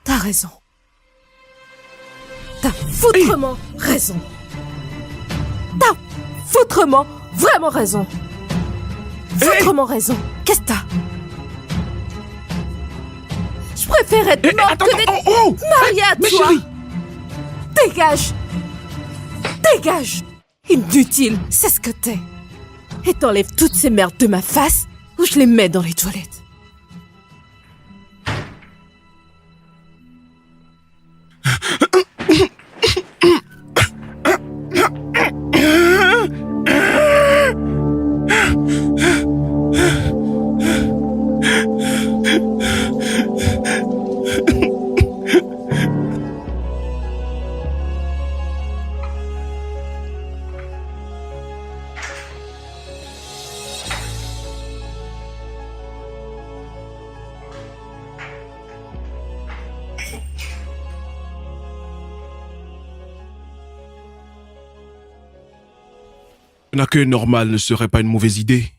T'as raison. T'as foutrement raison. T'as foutrement vraiment raison. Foutrement raison. Qu'est-ce que t'as? Je préfère être morte que d'être mariée à toi. Chérie. Dégage. Dégage. Inutile, c'est ce que t'es. Et t'enlèves toutes ces merdes de ma face ou je les mets dans les toilettes. Un accueil normal ne serait pas une mauvaise idée.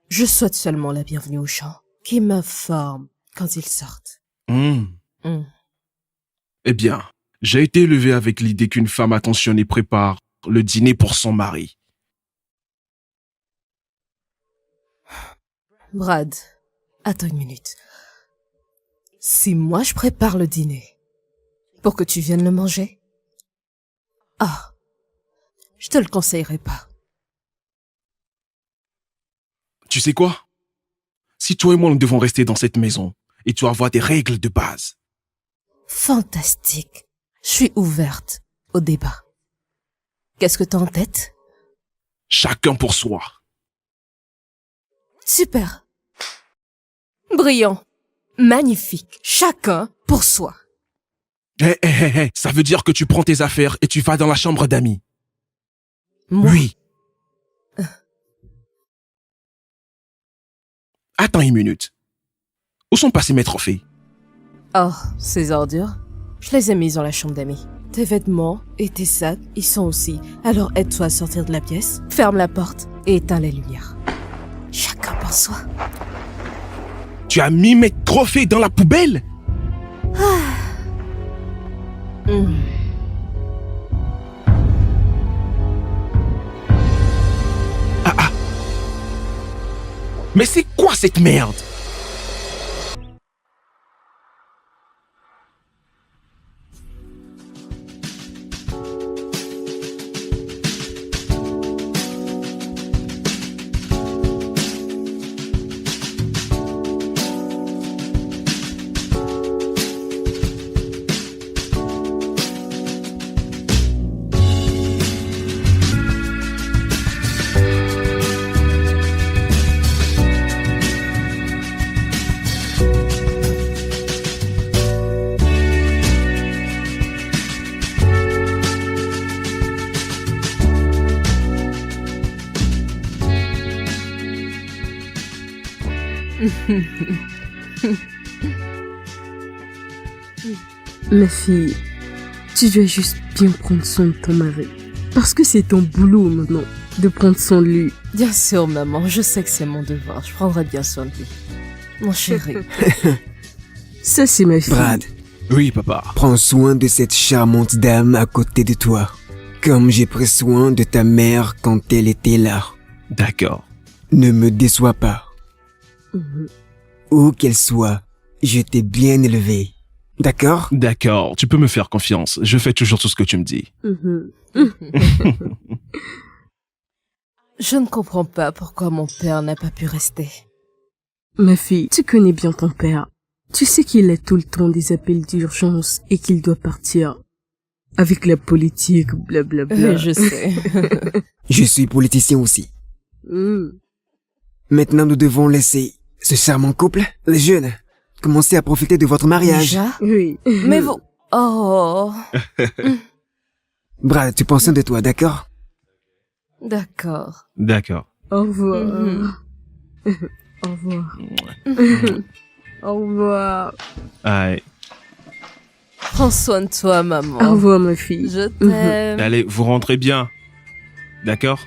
Je souhaite seulement la bienvenue aux gens qui me forment quand ils sortent. Eh bien, j'ai été élevé avec l'idée qu'une femme attentionnée prépare le dîner pour son mari. Brad, attends une minute. Si moi je prépare le dîner pour que tu viennes le manger, je te le conseillerais pas. Tu sais quoi? Si toi et moi nous devons rester dans cette maison, et tu avoir des règles de base. Fantastique. Je suis ouverte au débat. Qu'est-ce que t'as en tête? Chacun pour soi. Super. Brillant. Magnifique. Chacun pour soi. Ça veut dire que tu prends tes affaires et tu vas dans la chambre d'amis. Moi? Oui. Attends une minute. Où sont passés mes trophées? Oh, ces ordures. Je les ai mises dans la chambre d'amis. Tes vêtements et tes sacs, ils sont aussi. Alors aide-toi à sortir de la pièce, ferme la porte et éteins les lumières. Chacun pour soi. Tu as mis mes trophées dans la poubelle? Mais c'est quoi cette merde? Ma fille, tu dois juste bien prendre soin de ton mari. Parce que c'est ton boulot maintenant, de prendre soin de lui. Bien sûr, maman, je sais que c'est mon devoir. Je prendrai bien soin de lui. Mon chéri. Ça, c'est ma fille. Brad, Oui, papa. prends soin de cette charmante dame à côté de toi. Comme j'ai pris soin de ta mère quand elle était là. D'accord. Ne me déçois pas. Où qu'elle soit, je t'ai bien élevé. D'accord? D'accord, tu peux me faire confiance. Je fais toujours tout ce que tu me dis. Je ne comprends pas pourquoi mon père n'a pas pu rester. Ma fille, tu connais bien ton père. Tu sais qu'il a tout le temps des appels d'urgence et qu'il doit partir. Avec la politique, blablabla. Je sais. Je suis politicien aussi. Maintenant, nous devons laisser ce charmant couple, les jeunes, commencer à profiter de votre mariage. Déjà? Oui. Mais vous... Oh... Brad, tu penses soin de toi, d'accord? D'accord. D'accord. Au revoir. Au revoir. Au revoir. Aïe. Prends soin de toi, maman. Au revoir, ma fille. Je t'aime. Allez, vous rentrez bien. D'accord?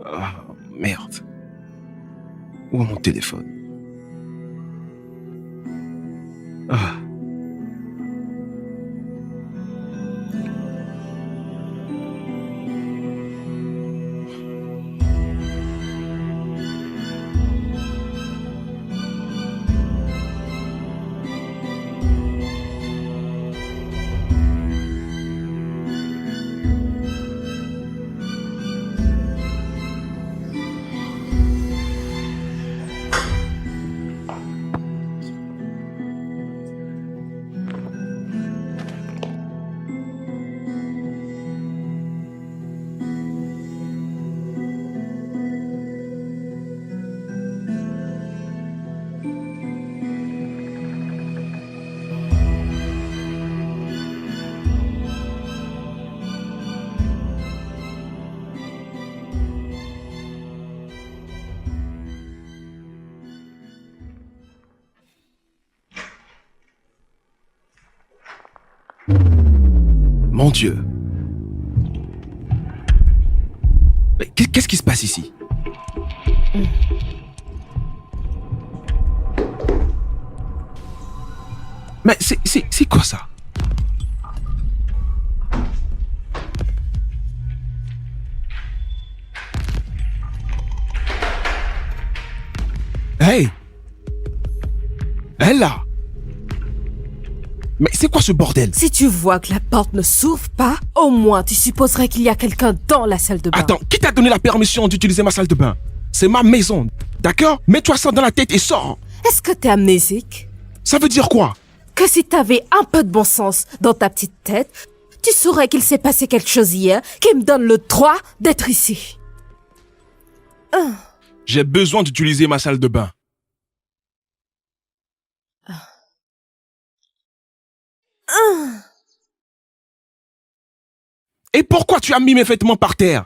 Ah, merde. Où est mon téléphone? Ah. Mon Dieu. Mais qu'est-ce qui se passe ici? Mais c'est quoi ça? Hey! Elle là! Mais c'est quoi ce bordel? Si tu vois que la porte ne s'ouvre pas, au moins tu supposerais qu'il y a quelqu'un dans la salle de bain. Attends, qui t'a donné la permission d'utiliser ma salle de bain? C'est ma maison. D'accord? Mets-toi ça dans la tête et sors. Est-ce que t'es amnésique? Ça veut dire quoi? Que si t'avais un peu de bon sens dans ta petite tête, tu saurais qu'il s'est passé quelque chose hier qui me donne le droit d'être ici. J'ai besoin d'utiliser ma salle de bain. Et pourquoi tu as mis mes vêtements par terre?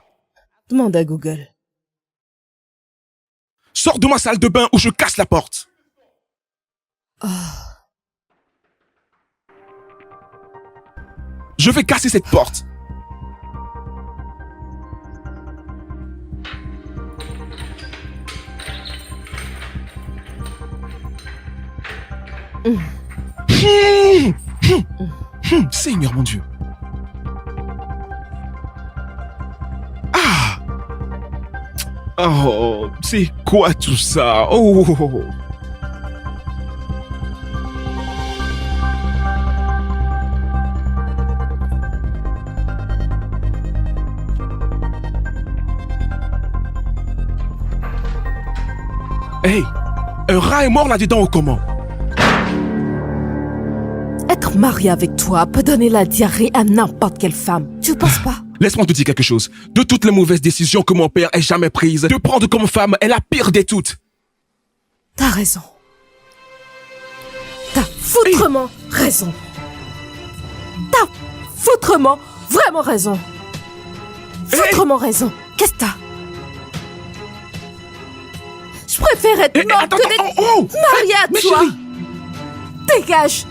Demande à Google. Sors de ma salle de bain ou je casse la porte. Je vais casser cette porte. Seigneur mon Dieu. Ah. Oh, c'est quoi tout ça? Oh. Hey, un rat est mort là-dedans ou comment? Être marié avec toi peut donner la diarrhée à n'importe quelle femme. Tu penses pas? Laisse-moi te dire quelque chose. De toutes les mauvaises décisions que mon père ait jamais prises, de prendre comme femme est la pire des toutes. T'as raison. T'as foutrement raison. T'as foutrement vraiment raison. Foutrement raison. Qu'est-ce que t'as? Je préfère être morte attends, que d'être mariée à mais toi. chérie. Dégage.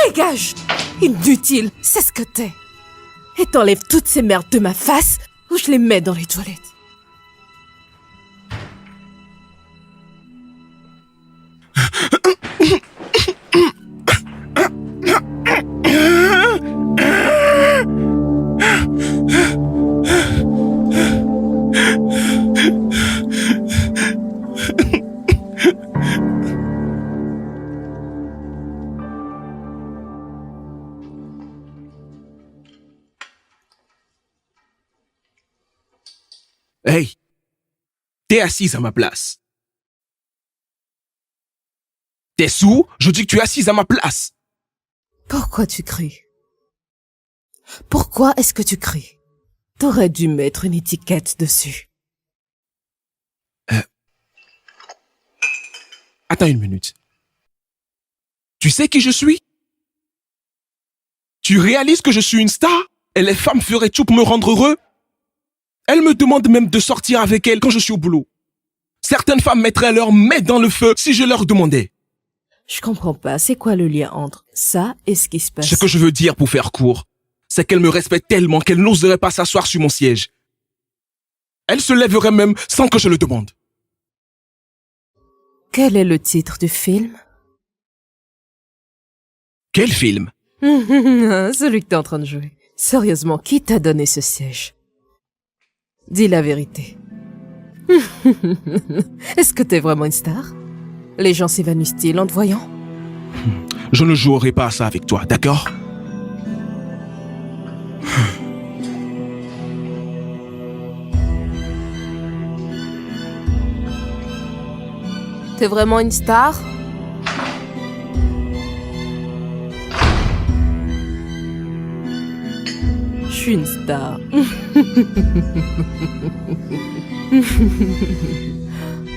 Dégage. Inutile, c'est ce que t'es. Et t'enlèves toutes ces merdes de ma face ou je les mets dans les toilettes. Hey, t'es assise à ma place. T'es sourd? Je dis que tu es assise à ma place. Pourquoi tu cries? Pourquoi est-ce que tu cries? T'aurais dû mettre une étiquette dessus. Attends une minute. Tu sais qui je suis? Tu réalises que je suis une star? Et les femmes feraient tout pour me rendre heureux? Elles me demandent même de sortir avec elles quand je suis au boulot. Certaines femmes mettraient leur main dans le feu si je leur demandais. Je comprends pas, c'est quoi le lien entre ça et ce qui se passe? Ce que je veux dire pour faire court, c'est qu'elle me respecte tellement qu'elle n'oserait pas s'asseoir sur mon siège. Elle se lèverait même sans que je le demande. Quel est le titre du film? Quel film? Celui que t'es en train de jouer. Sérieusement, qui t'a donné ce siège? Dis la vérité. Est-ce que t'es vraiment une star? Les gens s'évanouissent-ils en te voyant? Je ne jouerai pas à ça avec toi, d'accord? T'es vraiment une star? Je suis une star.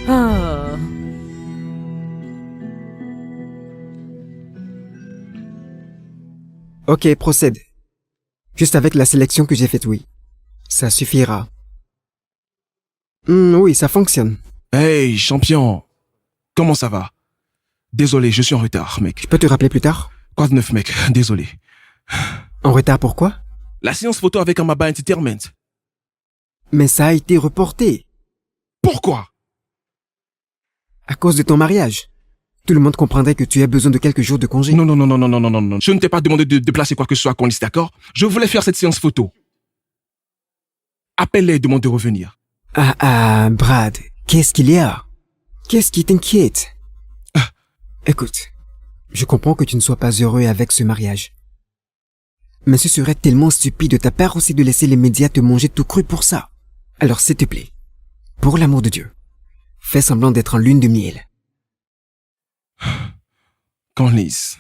Ah. Ok, procède. Juste avec la sélection que j'ai faite, oui. Ça suffira. Oui, ça fonctionne. Hey, champion. Comment ça va? Désolé, je suis en retard, mec. Je peux te rappeler plus tard? Quoi de neuf, mec? Désolé. En retard pourquoi? La séance photo avec Amaba Entertainment. Mais ça a été reporté. Pourquoi? À cause de ton mariage. Tout le monde comprendrait que tu as besoin de quelques jours de congé. Non. Je ne t'ai pas demandé de déplacer quoi que ce soit à Conlis, d'accord? Je voulais faire cette séance photo. Appelle-les et demande de revenir. Brad, qu'est-ce qu'il y a? Qu'est-ce qui t'inquiète? Écoute, je comprends que tu ne sois pas heureux avec ce mariage. Mais ce serait tellement stupide de ta part aussi de laisser les médias te manger tout cru pour ça. Alors s'il te plaît, pour l'amour de Dieu, Fais semblant d'être en lune de miel. Canlis,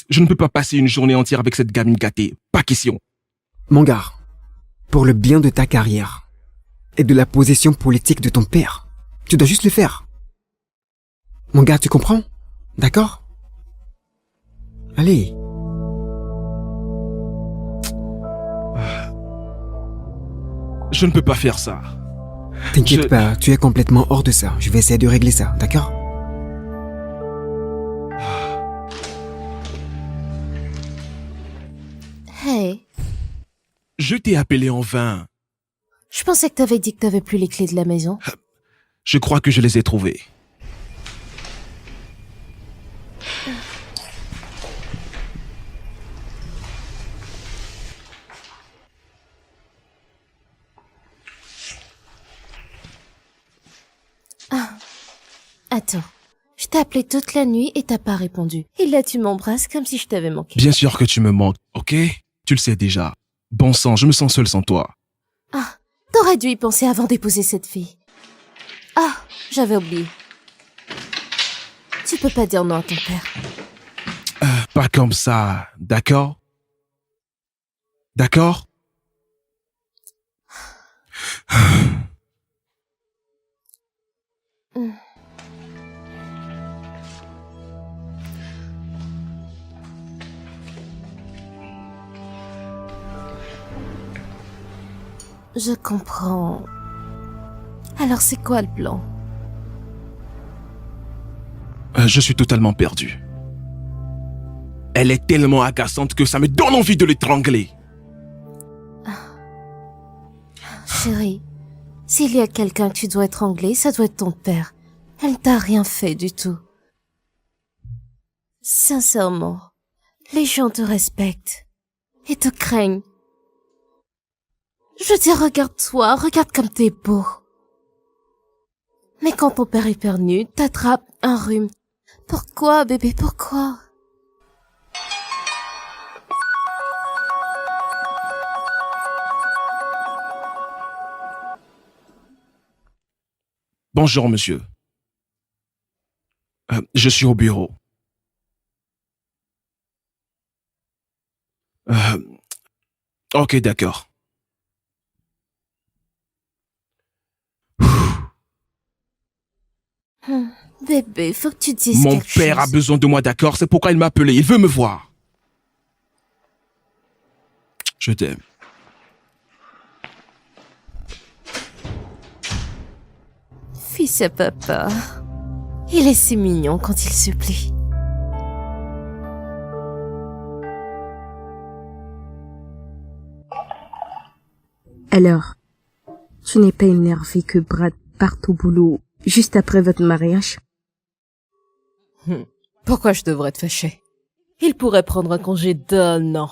je ne peux pas passer une journée entière avec cette gamine gâtée. Pas question. Mon gars, pour le bien de ta carrière et de la position politique de ton père, tu dois juste le faire. Mon gars, tu comprends? D'accord? Allez. Je ne peux pas faire ça. T'inquiète pas, tu es complètement hors de ça. Je vais essayer de régler ça, d'accord? Hey, Je t'ai appelé en vain. je pensais que t'avais dit que t'avais plus les clés de la maison. Je crois que je les ai trouvées. Attends, je t'ai appelé toute la nuit et t'as pas répondu. Et là, tu m'embrasses comme si je t'avais manqué. Bien sûr que tu me manques, ok? Tu le sais déjà. Bon sang, je me sens seul sans toi. Ah, t'aurais dû y penser avant d'épouser cette fille. Ah, j'avais oublié. Tu peux pas dire non à ton père. Pas comme ça, d'accord? D'accord? Je comprends. Alors c'est quoi le plan? Je suis totalement perdu. Elle est tellement agaçante que ça me donne envie de l'étrangler. Chérie, s'il y a quelqu'un que tu dois étrangler, ça doit être ton père. Elle t'a rien fait du tout. Sincèrement, les gens te respectent et te craignent. Je veux dire, regarde-toi, regarde comme t'es beau. Mais quand ton père éternue, t'attrapes un rhume. Pourquoi, bébé, pourquoi? Bonjour, monsieur. Je suis au bureau. Ok, d'accord. Bébé, faut que tu dises Mon quelque père a chose. besoin de moi, d'accord? C'est pourquoi il m'a appelé. Il veut me voir. Je t'aime. Fils à papa. Il est si mignon quand il supplie. Alors, tu n'es pas énervé que Brad parte au boulot juste après votre mariage? Pourquoi je devrais te fâcher? Il pourrait prendre un congé d'un an.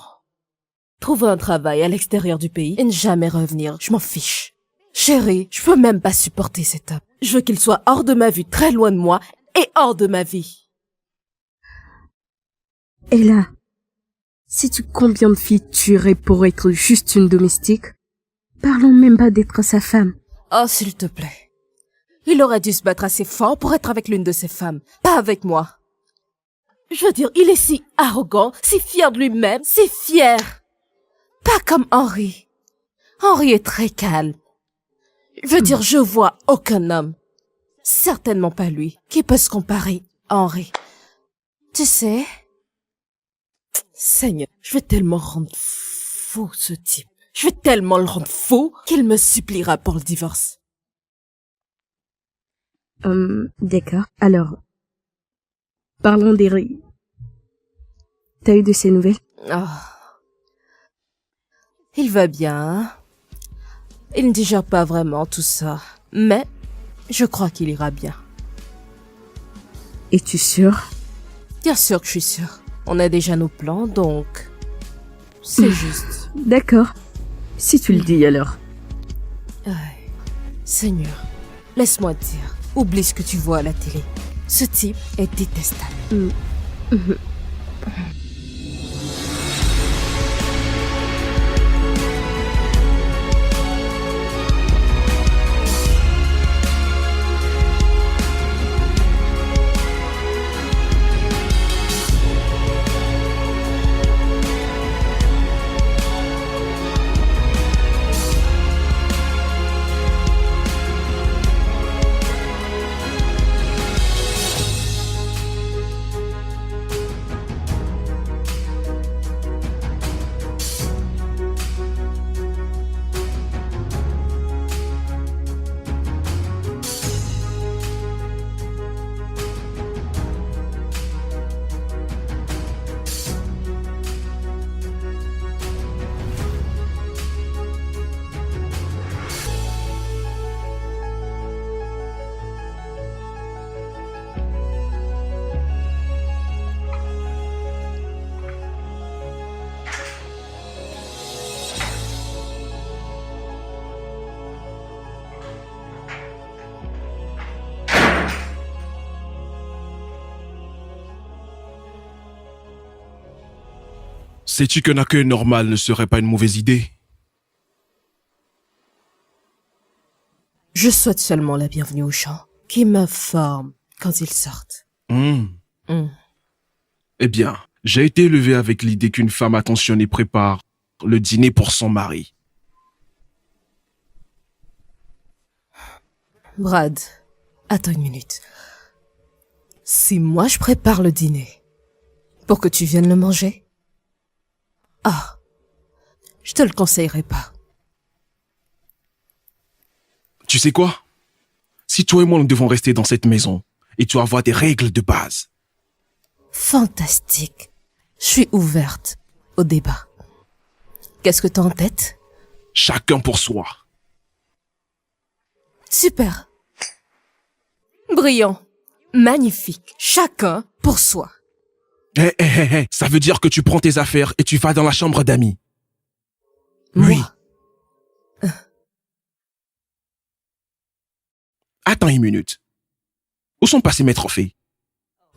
Trouver un travail à l'extérieur du pays et ne jamais revenir. Je m'en fiche. Chérie, je peux même pas supporter cet homme. Je veux qu'il soit hors de ma vue, très loin de moi, et hors de ma vie. Et là, sais-tu combien de filles tueraient pour être juste une domestique? Parlons même pas d'être sa femme. Oh, s'il te plaît. Il aurait dû se battre assez fort pour être avec l'une de ses femmes, pas avec moi. Je veux dire, il est si arrogant, si fier de lui-même, si fier. Pas comme Henry. Henry est très calme. Je veux dire, je vois aucun homme, certainement pas lui, qui peut se comparer à Henry. Tu sais, Seigneur, je vais tellement rendre fou ce type. Je vais tellement le rendre fou qu'il me suppliera pour le divorce. D'accord. Alors, parlons d'Henry. T'as eu de ses nouvelles? Oh. Il va bien, hein? Il ne digère pas vraiment tout ça, mais je crois qu'il ira bien. Es-tu sûre? Bien sûr que je suis sûre. On a déjà nos plans, donc c'est juste. D'accord. Si tu le dis alors. Aïe. Seigneur, laisse-moi te dire, oublie ce que tu vois à la télé. Ce type est détestable. Sais-tu qu'un accueil normal ne serait pas une mauvaise idée? Je souhaite seulement la bienvenue aux gens qui m'informent quand ils sortent. Eh bien, j'ai été élevé avec l'idée qu'une femme attentionnée prépare le dîner pour son mari. Brad, attends une minute. Si moi je prépare le dîner pour que tu viennes le manger? Ah, je te le conseillerais pas. Tu sais quoi? Si toi et moi nous devons rester dans cette maison, et tu vas avoir des règles de base. Fantastique. Je suis ouverte au débat. Qu'est-ce que t'as en tête? Chacun pour soi. Super. Brillant. Magnifique. Chacun pour soi. Ça veut dire que tu prends tes affaires et tu vas dans la chambre d'amis. Moi? Oui. Attends une minute. Où sont passés mes trophées?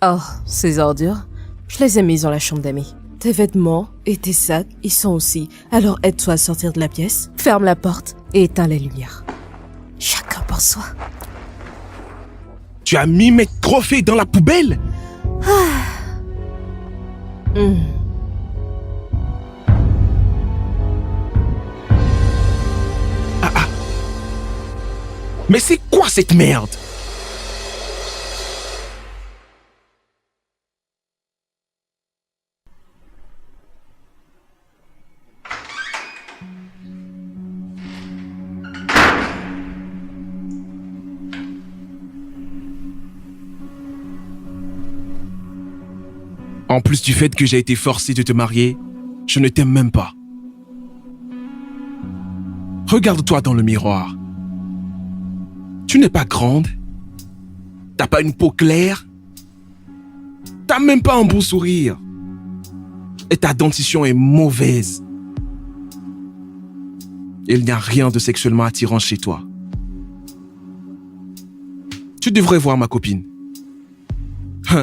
Oh, ces ordures, je les ai mises dans la chambre d'amis. Tes vêtements et tes sacs y sont aussi. Alors aide-toi à sortir de la pièce, ferme la porte et éteins les lumières. Chacun pour soi. Tu as mis mes trophées dans la poubelle? Mais c'est quoi cette merde? En plus du fait que j'ai été forcé de te marier, je ne t'aime même pas. Regarde-toi dans le miroir. Tu n'es pas grande. T'as pas une peau claire. T'as même pas un beau sourire. Et ta dentition est mauvaise. Il n'y a rien de sexuellement attirant chez toi. Tu devrais voir ma copine.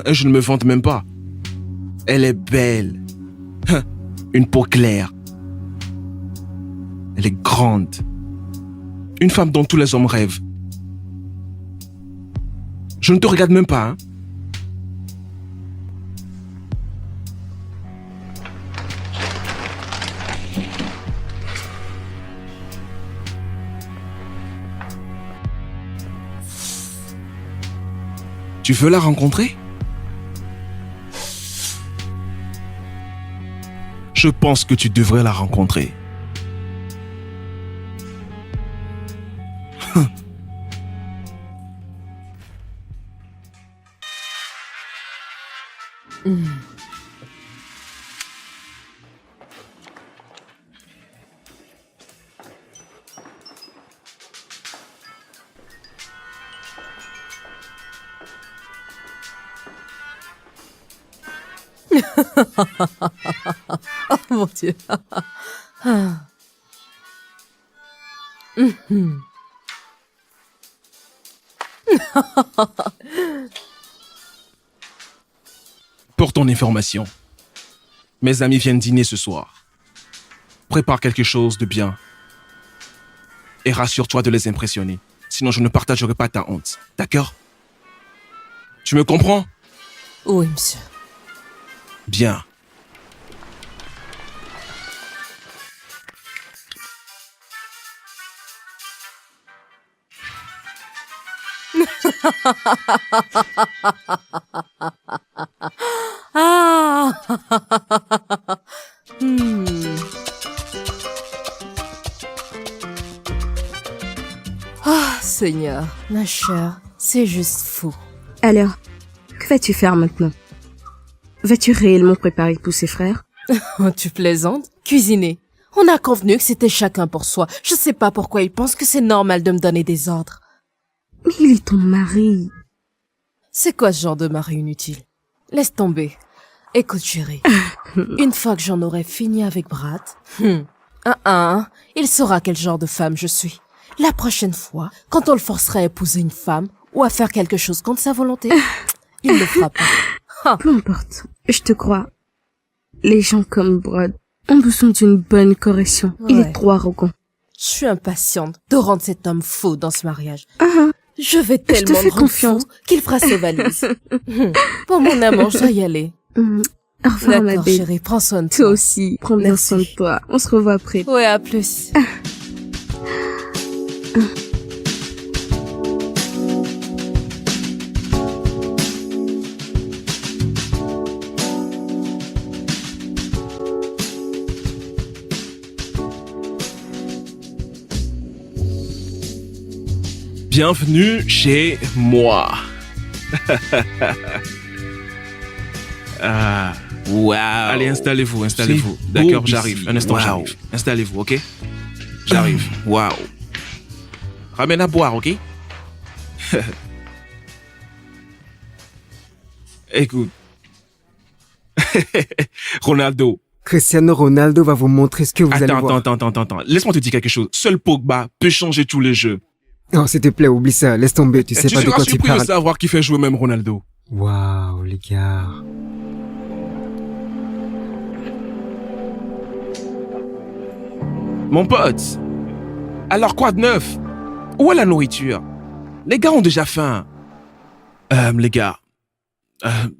Je ne me vante même pas. Elle est belle. Une peau claire. Elle est grande. Une femme dont tous les hommes rêvent. Je ne te regarde même pas, hein? Tu veux la rencontrer? Je pense que tu devrais la rencontrer. Oh mon Dieu. Ah. Pour ton information, mes amis viennent dîner ce soir. Prépare quelque chose de bien. Et rassure-toi de les impressionner. Sinon, je ne partagerai pas ta honte. D'accord? Tu me comprends? Oui, monsieur. Bien. Ah. Ah, Seigneur, ma chère, c'est juste fou. Alors, que vas-tu faire maintenant? Vas-tu réellement préparer tous ses frères? Oh, tu plaisantes? Cuisiner. On a convenu que c'était chacun pour soi. Je sais pas pourquoi il pense que c'est normal de me donner des ordres. Mais il est ton mari. C'est quoi ce genre de mari inutile? Laisse tomber. Écoute, chérie. Une fois que j'en aurai fini avec Brad, il saura quel genre de femme je suis. La prochaine fois, quand on le forcera à épouser une femme ou à faire quelque chose contre sa volonté, il ne le fera pas. Peu importe, je te crois. Les gens comme Brad ont besoin d'une bonne correction. Il Ouais. est trop arrogant. Je suis impatiente de rendre cet homme faux dans ce mariage. Ah, Je vais Je te tellement fais le rendre confiance. fou qu'il fera ses valises. Bon, mon amour, je dois y aller. Au revoir, ma D'accord, belle. chérie, prends soin de Toi toi. aussi, prends bien Merci. soin de toi. On se revoit après. Ouais, à plus. Bienvenue chez moi. Ah. Waouh. Allez, installez-vous, installez-vous. C'est D'accord, beau j'arrive. ici. Un instant, Waouh. j'arrive. Installez-vous, ok? J'arrive. Waouh. Ramène à boire, ok? Écoute. Ronaldo. Cristiano Ronaldo va vous montrer ce que vous allez voir. Attends. Laisse-moi te dire quelque chose. Seul Pogba peut changer tous les jeux. Non, s'il te plaît, oublie ça. Laisse tomber. Tu sais Tu pas de seras quoi tu surpris de parles. savoir qui fait jouer même Ronaldo. Waouh, les gars. Mon pote. Alors quoi de neuf? Où est la nourriture? Les gars ont déjà faim. Les gars.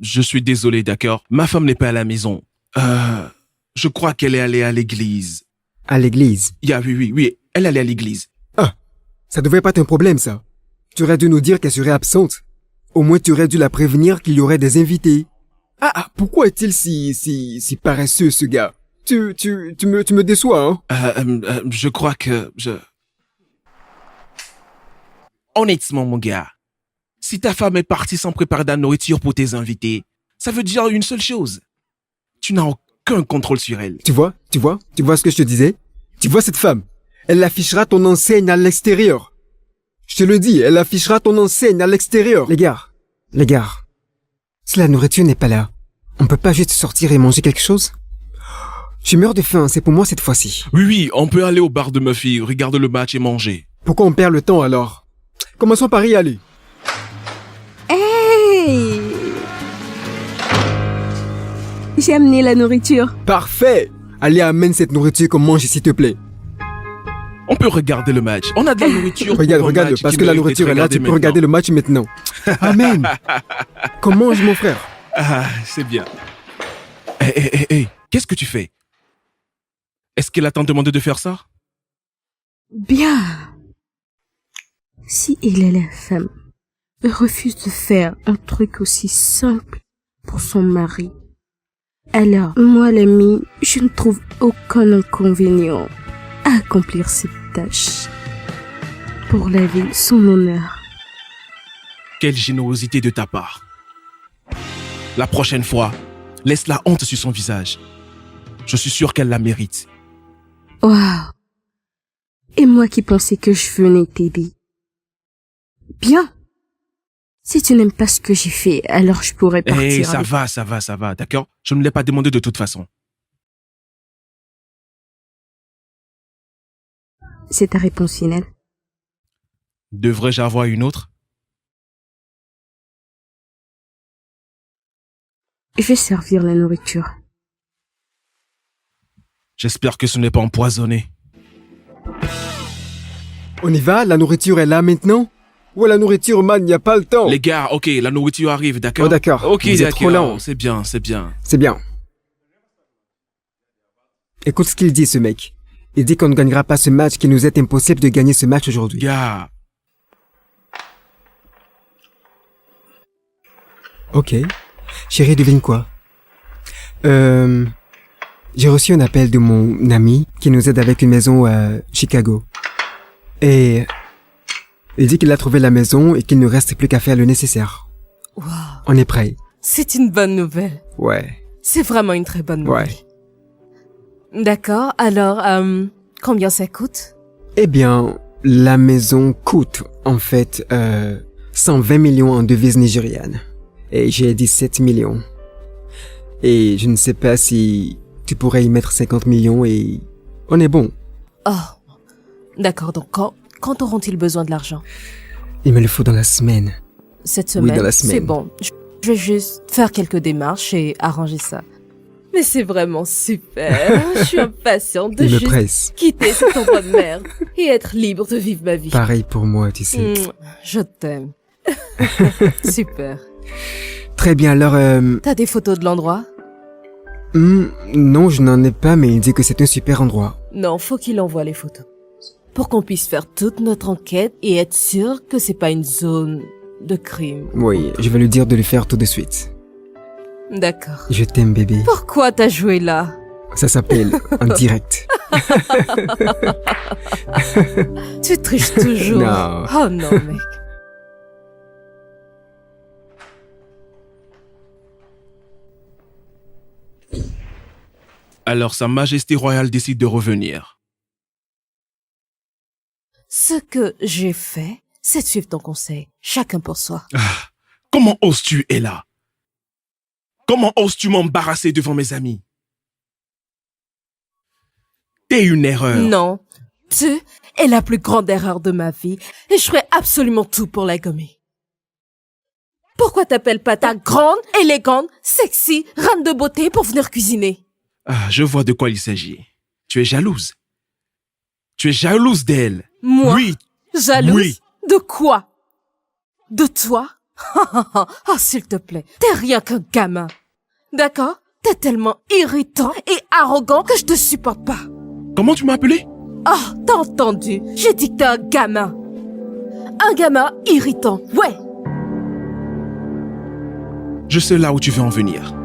Je suis désolé, d'accord? Ma femme n'est pas à la maison. Je crois qu'elle est allée à l'église. À l'église. Oui. Elle est allée à l'église. Ça devrait pas être un problème, ça. Tu aurais dû nous dire qu'elle serait absente. Au moins, tu aurais dû la prévenir qu'il y aurait des invités. Pourquoi est-il si paresseux, ce gars? Tu me déçois, hein? Je crois que Honnêtement, mon gars, si ta femme est partie sans préparer de la nourriture pour tes invités, ça veut dire une seule chose. Tu n'as aucun contrôle sur elle. Tu vois ce que je te disais? Tu vois cette femme? Elle affichera ton enseigne à l'extérieur. Je te le dis, elle affichera ton enseigne à l'extérieur. Les gars, si la nourriture n'est pas là, on peut pas juste sortir et manger quelque chose? Je meurs de faim, c'est pour moi cette fois-ci. Oui, on peut aller au bar de Murphy, regarder le match et manger. Pourquoi on perd le temps alors? Commençons par y aller. Hey! J'ai amené la nourriture. Parfait! Allez, amène cette nourriture qu'on mange, s'il te plaît. On peut regarder le match. On a de la nourriture. Regarde, parce que la nourriture est là, tu peux regarder le match maintenant. Amen! Qu'on mange, mon frère. Ah, c'est bien. Hé, qu'est-ce que tu fais? Est-ce qu'elle a tant demandé de faire ça? Bien. Si il est la femme, elle refuse de faire un truc aussi simple pour son mari. Alors, moi, l'ami, je ne trouve aucun inconvénient à accomplir cette tâche. Pour la vie, son honneur. Quelle générosité de ta part. La prochaine fois, laisse la honte sur son visage. Je suis sûr qu'elle la mérite. Waouh. Et moi qui pensais que je venais t'aider. Bien. Si tu n'aimes pas ce que j'ai fait, alors je pourrais partir. Hé, ça avec- va, d'accord? Je ne l'ai pas demandé de toute façon. C'est ta réponse finale. Devrais-je avoir une autre? Je vais servir la nourriture. J'espère que ce n'est pas empoisonné. On y va? La nourriture est là maintenant? Ou la nourriture, man, il n'y a pas le temps. Les gars, ok, la nourriture arrive, d'accord? Oh, d'accord. Ok, Vous êtes trop d'accord. lent. C'est bien. C'est bien. Écoute ce qu'il dit, ce mec. Il dit qu'on ne gagnera pas ce match, qu'il nous est impossible de gagner ce match aujourd'hui. Gars, Ok. Chérie, devine quoi? J'ai reçu un appel de mon ami qui nous aide avec une maison à Chicago. Et il dit qu'il a trouvé la maison et qu'il ne reste plus qu'à faire le nécessaire. Wow. On est prêt. C'est une bonne nouvelle. Ouais. C'est vraiment une très bonne nouvelle. Ouais. D'accord, alors, combien ça coûte? Eh bien, la maison coûte, en fait, 120 millions en devises nigérianes. Et j'ai 17 millions. Et je ne sais pas si tu pourrais y mettre 50 millions et on est bon. Oh, d'accord, donc quand auront-ils besoin de l'argent? Il me le faut dans la semaine. Cette Oui, semaine? dans la semaine. C'est bon. Je vais juste faire quelques démarches et arranger ça. Mais Mais c'est vraiment super. Je suis impatiente de Il me juste presse. quitter cet endroit de merde et être libre de vivre ma vie. Pareil pour moi, tu sais. Je t'aime. Super. Très bien, alors... T'as des photos de l'endroit? non, je n'en ai pas, mais il dit que c'est un super endroit. Non, faut qu'il envoie les photos. Pour qu'on puisse faire toute notre enquête et être sûr que c'est pas une zone de crime. Oui, je vais lui dire de le faire tout de suite. D'accord. Je t'aime, bébé. Pourquoi t'as joué là? Ça s'appelle en direct. Tu triches toujours. Non. Oh non, mec. Alors Sa Majesté royale décide de revenir. Ce que j'ai fait, c'est de suivre ton conseil. Chacun pour soi. Comment oses-tu, Ella? Comment oses-tu m'embarrasser devant mes amis? T'es une erreur. Non. Tu es la plus grande erreur de ma vie et je ferai absolument tout pour la gommer. Pourquoi t'appelles pas ta grande, élégante, sexy, reine de beauté pour venir cuisiner? Je vois de quoi il s'agit. Tu es jalouse. Tu es jalouse d'elle. Moi? Oui. Jalouse? Oui. De quoi? De toi? Oh, s'il te plaît, t'es rien qu'un gamin. D'accord? T'es tellement irritant et arrogant que je te supporte pas. Comment tu m'as appelé? Oh, t'as entendu? J'ai dit que t'es un gamin. Un gamin irritant, ouais. Je sais là où tu veux en venir.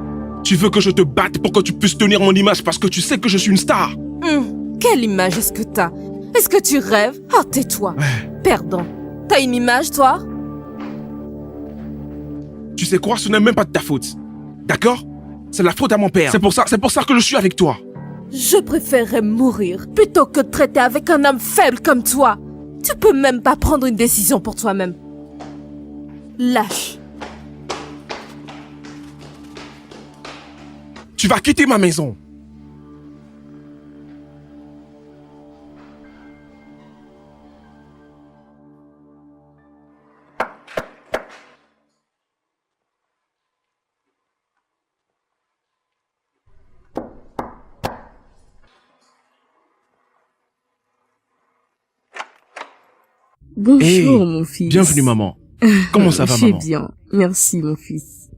Tu veux que je te batte pour que tu puisses tenir mon image parce que tu sais que je suis une star. Quelle image est-ce que t'as? Est-ce que tu rêves? Oh, tais-toi. Perdant. T'as une image, toi? Tu sais quoi, ce n'est même pas de ta faute. D'accord? C'est la faute à mon père. C'est pour ça que je suis avec toi. Je préférerais mourir plutôt que de traiter avec un homme faible comme toi. Tu peux même pas prendre une décision pour toi-même. Lâche. Tu vas quitter ma maison. Bonjour, Hey, mon fils. Bienvenue, maman. Comment ça va, Je vais maman? bien. Merci, mon fils.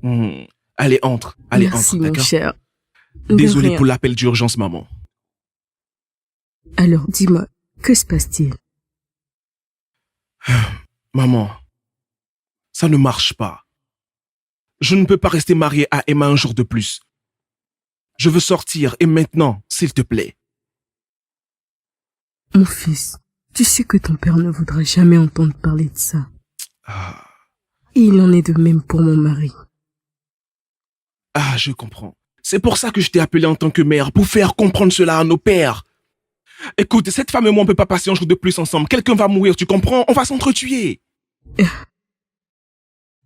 Allez, entre. Allez, Merci, entre, mon d'accord? cher. De Désolé rien. pour l'appel d'urgence, maman. Alors, dis-moi, que se passe-t-il? Maman, ça ne marche pas. Je ne peux pas rester marié à Emma un jour de plus. Je veux sortir et maintenant, s'il te plaît. Mon fils, tu sais que ton père ne voudra jamais entendre parler de ça. Et il en est de même pour mon mari. Je comprends. C'est pour ça que je t'ai appelé en tant que mère, pour faire comprendre cela à nos pères. Écoute, cette femme et moi, on peut pas passer un jour de plus ensemble. Quelqu'un va mourir, tu comprends? On va s'entretuer.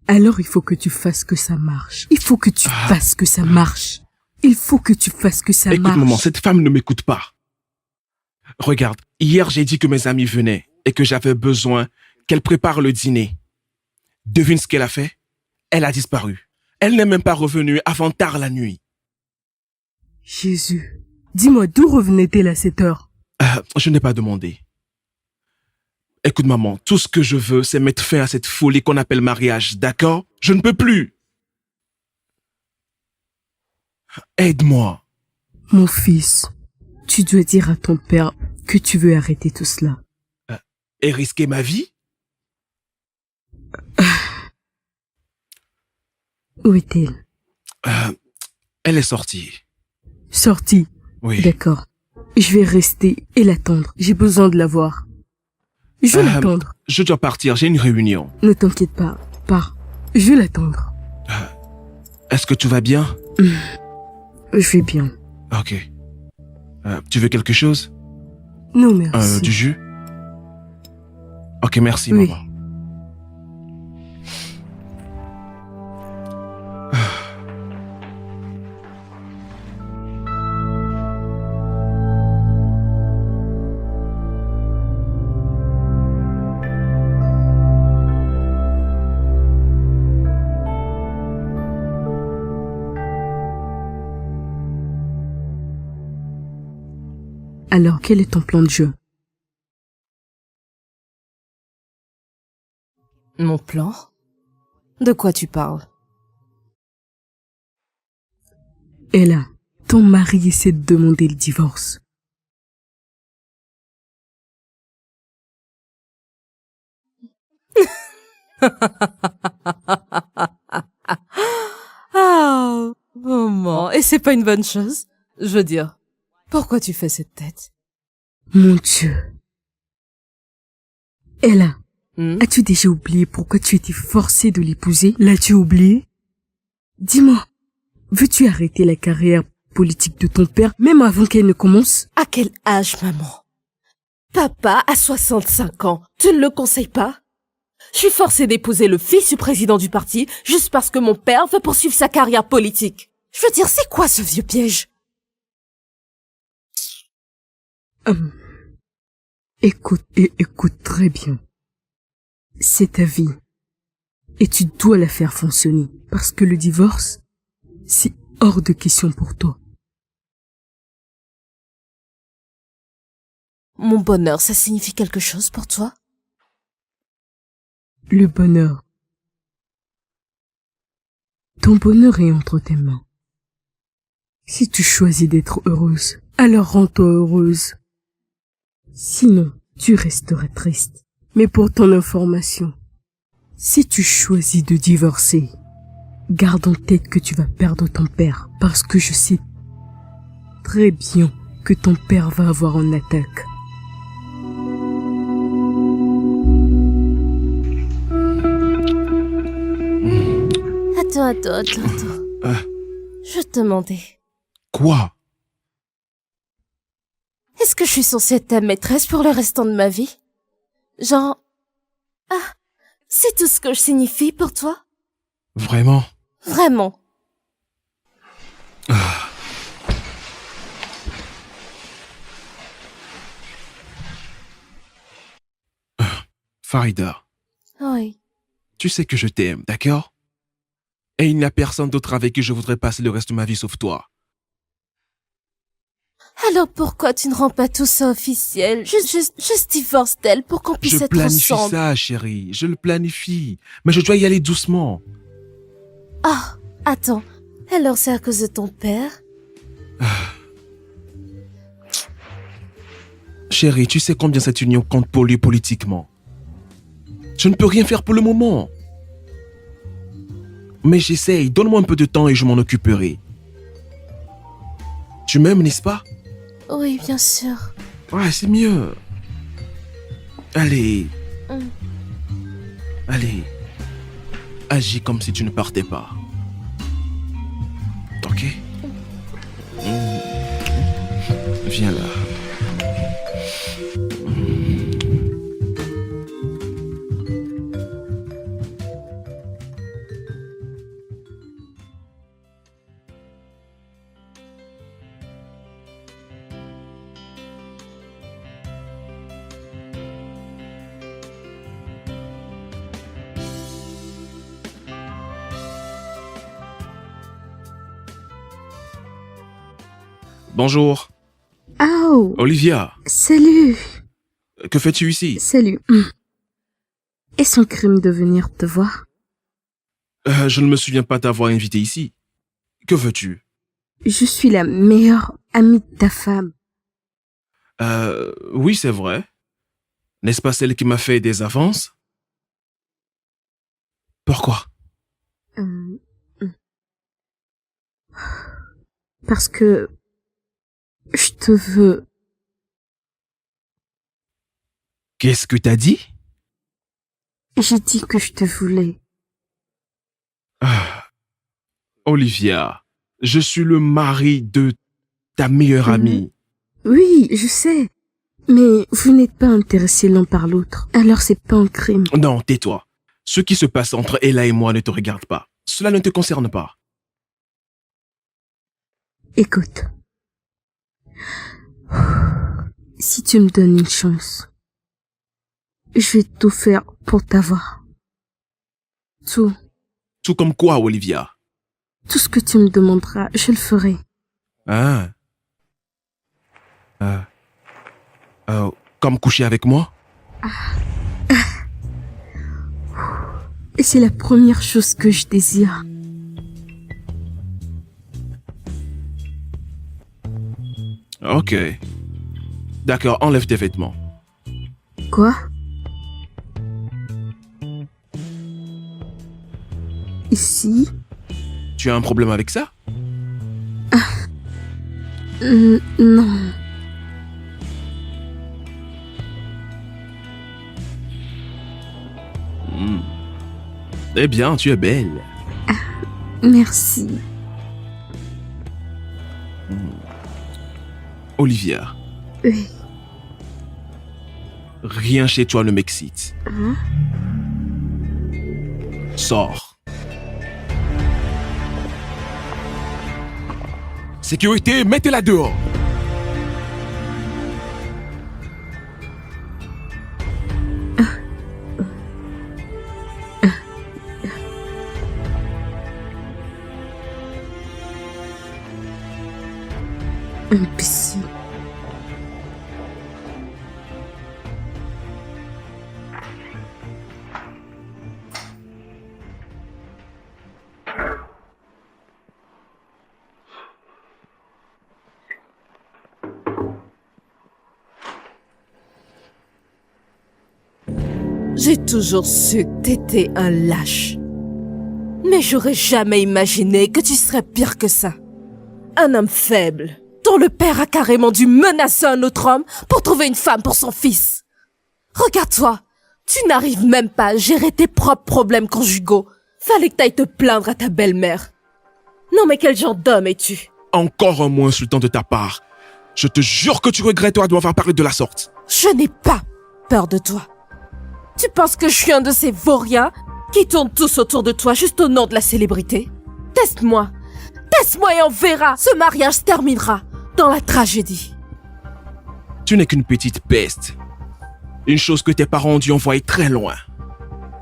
Alors il faut que tu fasses que ça marche. Il faut que tu fasses que ça marche. Il faut que tu fasses que ça Écoute, marche. maman, cette femme ne m'écoute pas. Regarde, hier, j'ai dit que mes amis venaient et que j'avais besoin qu'elle prépare le dîner. Devine ce qu'elle a fait? Elle a disparu. Elle n'est même pas revenue avant tard la nuit. Jésus, dis-moi d'où revenait-elle à cette heure? Je n'ai pas demandé. Écoute, maman, tout ce que je veux, c'est mettre fin à cette folie qu'on appelle mariage, d'accord? Je ne peux plus. Aide-moi. Mon fils, tu dois dire à ton père que tu veux arrêter tout cela. Et risquer ma vie? Où est-elle? Elle est sortie. Sortie. Oui. D'accord. Je vais rester et l'attendre. J'ai besoin de la voir. Je vais l'attendre. Je dois partir, j'ai une réunion. Ne t'inquiète pas. Pars. Je vais l'attendre. Est-ce que tu vas bien? Je vais bien. Ok. Tu veux quelque chose? Non, merci. Du jus? Ok, merci, Oui. maman. Alors, quel est ton plan de jeu? Mon plan? De quoi tu parles? Ella, ton mari essaie de demander le divorce. Ah, maman, et c'est pas une bonne chose? Je veux dire, pourquoi tu fais cette tête? Mon Dieu. Ella, Hmm? as-tu déjà oublié pourquoi tu étais forcée de l'épouser? L'as-tu oublié? Dis-moi, veux-tu arrêter la carrière politique de ton père, même avant qu'elle ne commence? À quel âge, maman? Papa a 65 ans. Tu ne le conseilles pas? Je suis forcée d'épouser le fils du président du parti juste parce que mon père veut poursuivre sa carrière politique. Je veux dire, c'est quoi ce vieux piège? Écoute et écoute très bien. C'est ta vie. Et tu dois la faire fonctionner. Parce que le divorce, c'est hors de question pour toi. Mon bonheur, ça signifie quelque chose pour toi? Le bonheur. Ton bonheur est entre tes mains. Si tu choisis d'être heureuse, alors rends-toi heureuse. Sinon, tu resteras triste. Mais pour ton information, si tu choisis de divorcer, garde en tête que tu vas perdre ton père, parce que je sais très bien que ton père va avoir une attaque. Attends. Je te demandais, Quoi? est-ce que je suis censée être ta maîtresse pour le restant de ma vie? Genre... Ah, c'est tout ce que je signifie pour toi? Vraiment? Vraiment. Farida, Oui. tu sais que je t'aime, d'accord? Et il n'y a personne d'autre avec qui je voudrais passer le reste de ma vie sauf toi. Alors pourquoi tu ne rends pas tout ça officiel? Juste divorce d'elle pour qu'on puisse Je être planifie ensemble. ça, chérie. Je le planifie. Mais je dois y aller doucement. Ah, attends. Alors c'est à cause de ton père? Chérie, tu sais combien cette union compte pour lui politiquement. Je ne peux rien faire pour le moment. Mais j'essaye. Donne-moi un peu de temps et je m'en occuperai. Tu m'aimes, n'est-ce pas? Oui, bien sûr. Ouais, c'est mieux. Allez. Mm. Allez. Agis comme si tu ne partais pas. Ok? Viens là. Bonjour. Oh, Olivia, salut. que fais-tu ici? Salut. Est-ce un crime de venir te voir? Je ne me souviens pas t'avoir invité ici. Que veux-tu? Je suis la meilleure amie de ta femme. Oui, c'est vrai. N'est-ce pas celle qui m'a fait des avances? Pourquoi? Parce que je te veux. Qu'est-ce que t'as dit? J'ai dit que je te voulais. Olivia, je suis le mari de ta meilleure amie. Oui, je sais. Mais vous n'êtes pas intéressés l'un par l'autre. Alors c'est pas un crime. Non, tais-toi. Ce qui se passe entre Ella et moi ne te regarde pas. Cela ne te concerne pas. Écoute. Si tu me donnes une chance, je vais tout faire pour t'avoir. Tout. Tout comme quoi, Olivia? Tout ce que tu me demanderas, je le ferai. Ah. Comme coucher avec moi? Et c'est la première chose que je désire. Ok. D'accord, enlève tes vêtements. Quoi? Ici? Tu as un problème avec ça? Non. Eh bien, tu es belle. Merci. Olivia, Oui. rien chez toi ne m'excite. Hein? Sors. Sécurité, mettez-la dehors. Imbécile. J'ai toujours su que t'étais un lâche. Mais j'aurais jamais imaginé que tu serais pire que ça. Un homme faible, dont le père a carrément dû menacer un autre homme pour trouver une femme pour son fils. Regarde-toi, tu n'arrives même pas à gérer tes propres problèmes conjugaux. Fallait que t'ailles te plaindre à ta belle-mère. Non mais quel genre d'homme es-tu? Encore un mot insultant de ta part. Je te jure que tu regretteras de m'avoir parlé de la sorte. Je n'ai pas peur de toi. Tu penses que je suis un de ces vauriens qui tournent tous autour de toi juste au nom de la célébrité? Teste-moi. Teste-moi et on verra. Ce mariage se terminera dans la tragédie. Tu n'es qu'une petite peste. Une chose que tes parents ont dû envoyer très loin.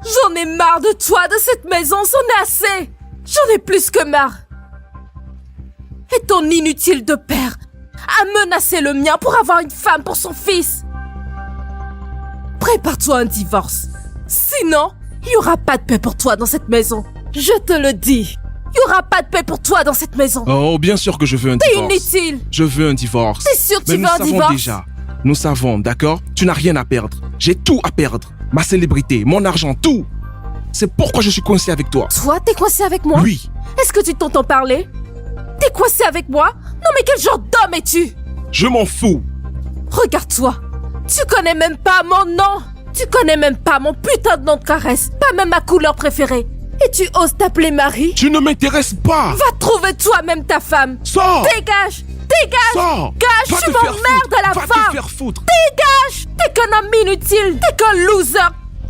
J'en ai marre de toi, de cette maison, c'en est assez. J'en ai plus que marre. Et ton inutile de père a menacé le mien pour avoir une femme pour son fils. Prépare-toi à un divorce. Sinon, il n'y aura pas de paix pour toi dans cette maison. Je te le dis. Il n'y aura pas de paix pour toi dans cette maison. Oh, bien sûr que je veux un T'es divorce. inutile. Je veux un divorce. T'es sûr que Mais tu veux un nous divorce? savons déjà. Nous savons, d'accord? Tu n'as rien à perdre. J'ai tout à perdre. Ma célébrité, mon argent, tout. C'est pourquoi je suis coincé avec toi. Toi, t'es coincé avec moi? Oui. Est-ce que tu t'entends parler? T'es coincé avec moi? Non mais quel genre d'homme es-tu? Je m'en fous. Regarde-toi. Tu connais même pas mon nom. Tu connais même pas mon putain de nom de caresse. Pas même ma couleur préférée. Et tu oses t'appeler Marie? Tu ne m'intéresses pas. Va trouver toi-même ta femme. Sors. Dégage. Dégage. Sors. Gage, Va tu te faire m'emmerdes foutre. à la Va fin. te faire foutre. Dégage. T'es qu'un homme inutile. T'es qu'un loser.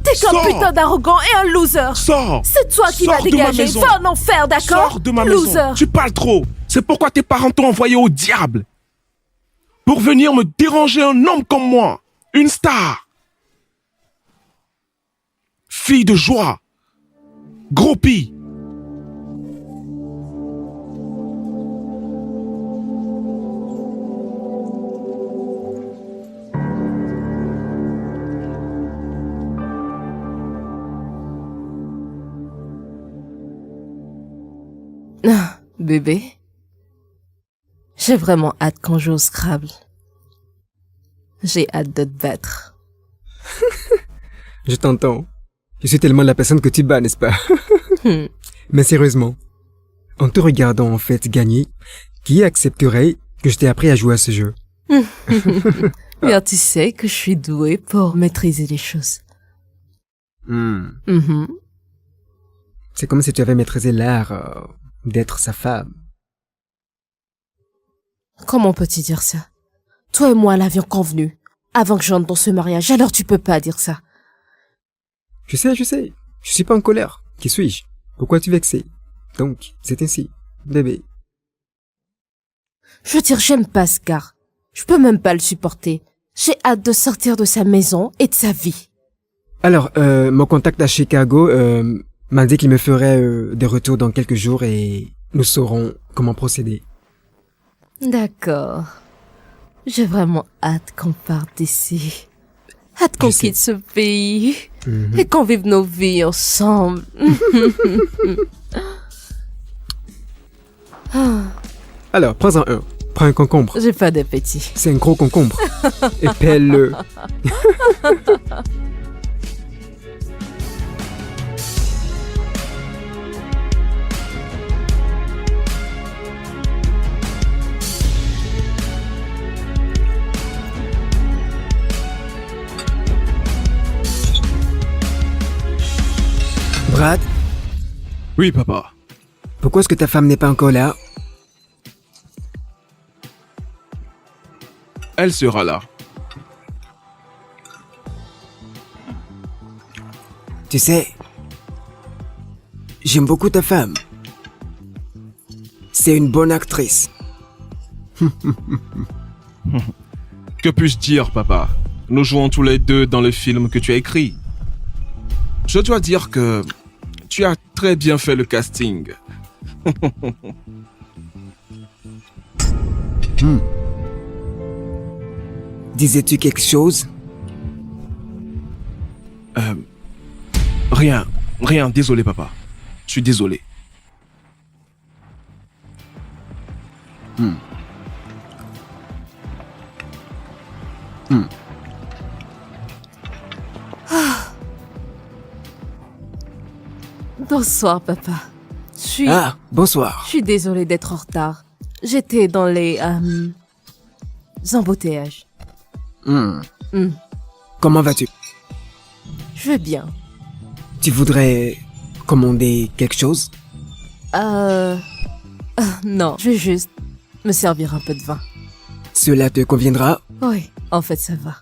T'es qu'un Sors. putain d'arrogant et un loser. Sors. C'est toi qui Sors vas de ma dégager. maison. Va en enfer, d'accord? Sors de ma Loser. maison. Tu parles trop. C'est pourquoi tes parents t'ont envoyé au diable. Pour venir me déranger un homme comme moi. Une star. Fille de joie. Gros pis. Ah, bébé. J'ai vraiment hâte qu'on joue au Scrabble. J'ai hâte de te battre. Je t'entends. Je suis tellement la personne que tu bats, n'est-ce pas? Mais sérieusement, en te regardant en fait gagner, qui accepterait que je t'ai appris à jouer à ce jeu? Bien, tu sais que je suis douée pour maîtriser les choses. Mhm. C'est comme si tu avais maîtrisé l'art d'être sa femme. Comment peux-tu dire ça? Toi et moi l'avions convenu, avant que j'entre dans ce mariage, alors tu peux pas dire ça. Je sais. Je suis pas en colère. Qui suis-je? Pourquoi tu vexé? Donc, c'est ainsi, bébé. Je veux dire, j'aime pas ce gars. Je peux même pas le supporter. J'ai hâte de sortir de sa maison et de sa vie. Alors, mon contact à Chicago m'a dit qu'il me ferait des retours dans quelques jours et nous saurons comment procéder. D'accord. J'ai vraiment hâte qu'on parte d'ici. Hâte qu'on Je sais. quitte ce pays. Mhm. Et qu'on vive nos vies ensemble. Alors, prends-en un. Prends un concombre. J'ai pas d'appétit. C'est un gros concombre. Et pèle-le. Brad, Oui, papa. pourquoi est-ce que ta femme n'est pas encore là? Elle sera là. Tu sais, j'aime beaucoup ta femme. C'est une bonne actrice. Que puis-je dire, papa? Nous jouons tous les deux dans le film que tu as écrit. Je dois dire que tu as très bien fait le casting. Disais-tu quelque chose? Rien, désolé, papa. Je suis désolé. Bonsoir, papa. Je Ah, bonsoir. suis désolée d'être en retard. J'étais dans les embouteillages. Comment vas-tu? Je vais bien. Tu voudrais commander quelque chose? Non, je vais juste me servir un peu de vin. Cela te conviendra? Oui, en fait, ça va.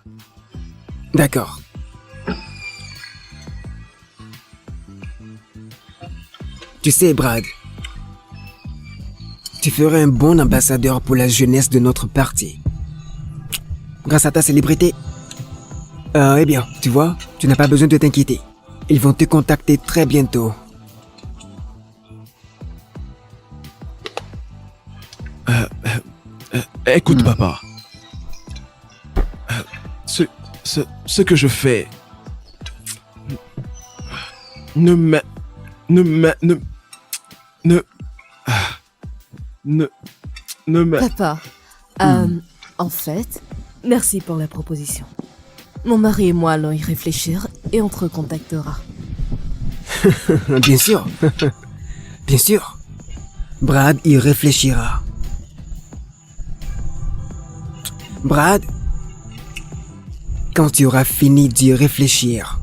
D'accord. Tu sais, Brad, tu ferais un bon ambassadeur pour la jeunesse de notre parti. Grâce à ta célébrité. Eh bien, tu vois, tu n'as pas besoin de t'inquiéter. Ils vont te contacter très bientôt. Écoute, papa. Ce que je fais ne me... Papa, en fait, merci pour la proposition. Mon mari et moi allons y réfléchir et on te recontactera. Bien sûr. Bien sûr. Brad y réfléchira. Brad, quand tu auras fini d'y réfléchir,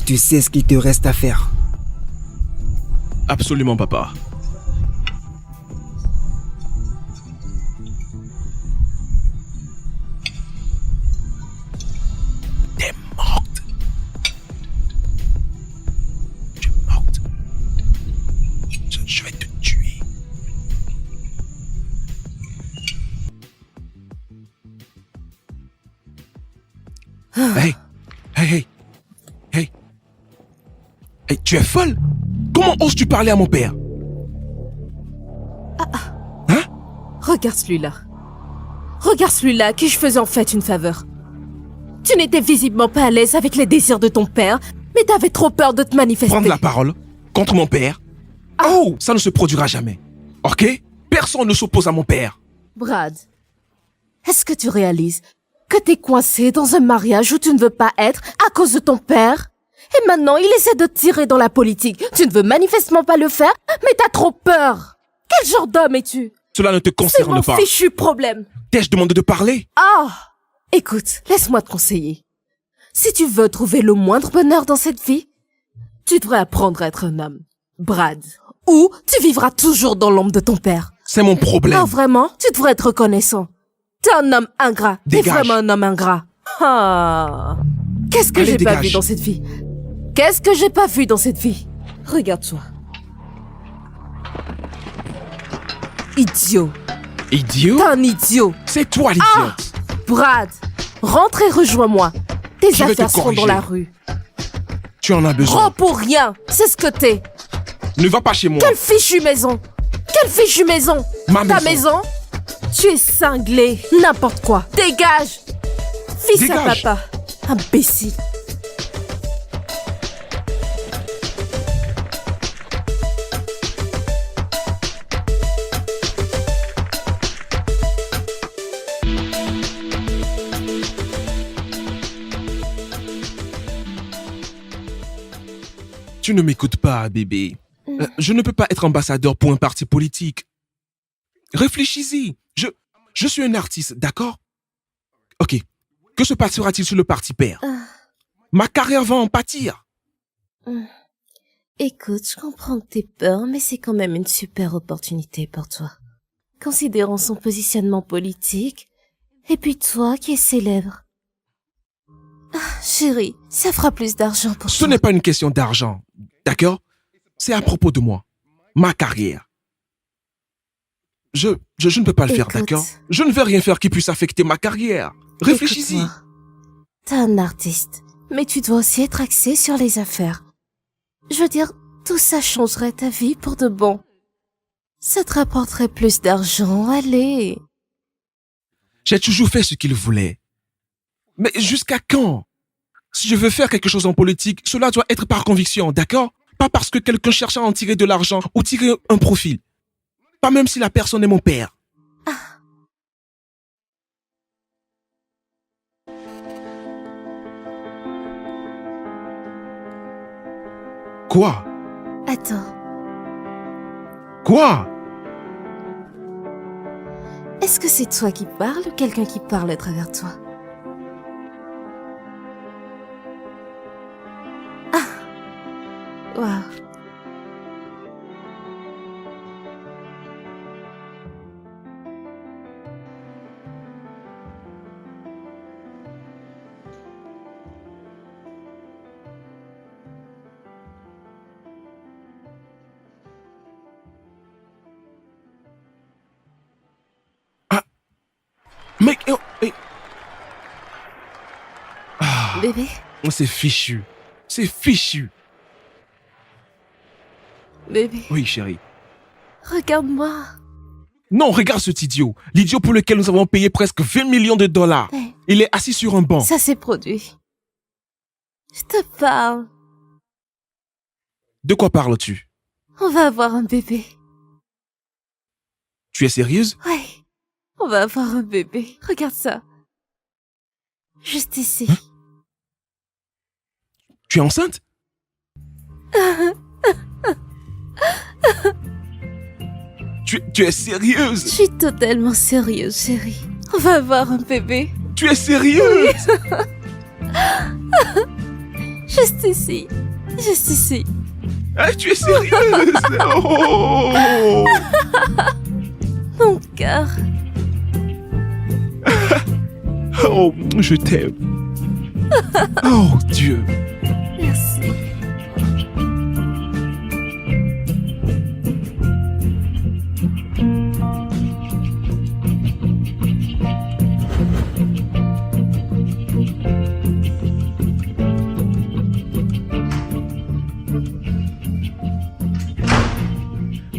tu sais ce qu'il te reste à faire. Absolument, papa. T'es morte. Tu es morte. Je vais te tuer. Hey, hey, hey, hey. Hey, tu es folle? Comment oses-tu parler à mon père? Regarde celui-là. Regarde celui-là, à qui je faisais en fait une faveur. Tu n'étais visiblement pas à l'aise avec les désirs de ton père, mais t'avais trop peur de te manifester. Prendre la parole contre mon père? Oh, ça ne se produira jamais. Ok? Personne ne s'oppose à mon père. Brad, est-ce que tu réalises que t'es coincé dans un mariage où tu ne veux pas être à cause de ton père? Et maintenant, il essaie de te tirer dans la politique. Tu ne veux manifestement pas le faire, mais t'as trop peur. Quel genre d'homme es-tu? Cela ne te C'est concerne mon pas. fichu problème. T'ai-je demandé de parler? Ah! Écoute, laisse-moi te conseiller. Si tu veux trouver le moindre bonheur dans cette vie, tu devrais apprendre à être un homme, Brad. Ou tu vivras toujours dans l'ombre de ton père. C'est mon problème. Ah, vraiment? Tu devrais être reconnaissant. T'es un homme ingrat. T'es Dégage. vraiment un homme ingrat. Ah. Qu'est-ce que Allez, j'ai pas dégage. vu dans cette vie? Qu'est-ce que j'ai pas vu dans cette vie? Regarde-toi. Idiot. Idiot? T'es un idiot. C'est toi l'idiote. Brad, rentre et rejoins-moi. Tes Je vais te affaires seront dans corriger. la rue. Tu en as besoin. Prends pour rien. C'est ce que t'es. Ne va pas chez moi. Quelle fichue maison. Quelle fichue maison. Ma Ta maison. maison? Tu es cinglé. N'importe quoi. Dégage. Fils à Dégage. papa. Imbécile. Tu ne m'écoutes pas, bébé. Je ne peux pas être ambassadeur pour un parti politique. Réfléchis-y. Je suis un artiste, d'accord? Ok. Que se passera-t-il si le parti perd? Ma carrière va en pâtir. Écoute, je comprends que t'aies peur, mais c'est quand même une super opportunité pour toi. Considérant son positionnement politique, et puis toi qui es célèbre. Chérie, ça fera plus d'argent pour Ce toi. n'est pas une question d'argent, d'accord? C'est à propos de moi. Ma carrière. Je ne peux pas le faire, Écoute. d'accord? Je ne vais rien faire qui puisse affecter ma carrière. Réfléchis-y. Écoute-moi. T'es un artiste, mais tu dois aussi être axé sur les affaires. Je veux dire, tout ça changerait ta vie pour de bon. Ça te rapporterait plus d'argent, allez. J'ai toujours fait ce qu'il voulait. Mais jusqu'à quand? Si je veux faire quelque chose en politique, cela doit être par conviction, d'accord? Pas parce que quelqu'un cherche à en tirer de l'argent ou tirer un profit. Pas même si la personne est mon père. Quoi? Attends, Quoi? est-ce que c'est toi qui parles ou quelqu'un qui parle à travers toi? Waouh. Mec, Bébé, c'est fichu. C'est fichu. bébé, Oui, chérie. regarde-moi. Non, regarde cet idiot. L'idiot pour lequel nous avons payé presque 20 millions de dollars. Hey, Il est assis sur un banc. ça s'est produit. Je te parle. De quoi parles-tu? On va avoir un bébé. Tu es sérieuse? Ouais, on va avoir un bébé. Regarde ça. Juste ici. Tu es enceinte? tu es Je sérieuse? suis totalement sérieuse, chérie. On va avoir un bébé. Tu es sérieuse? Juste ici. Juste ici. Ah, tu es sérieuse? Oh! Mon cœur. Oh, je t'aime. Oh, Dieu. Merci.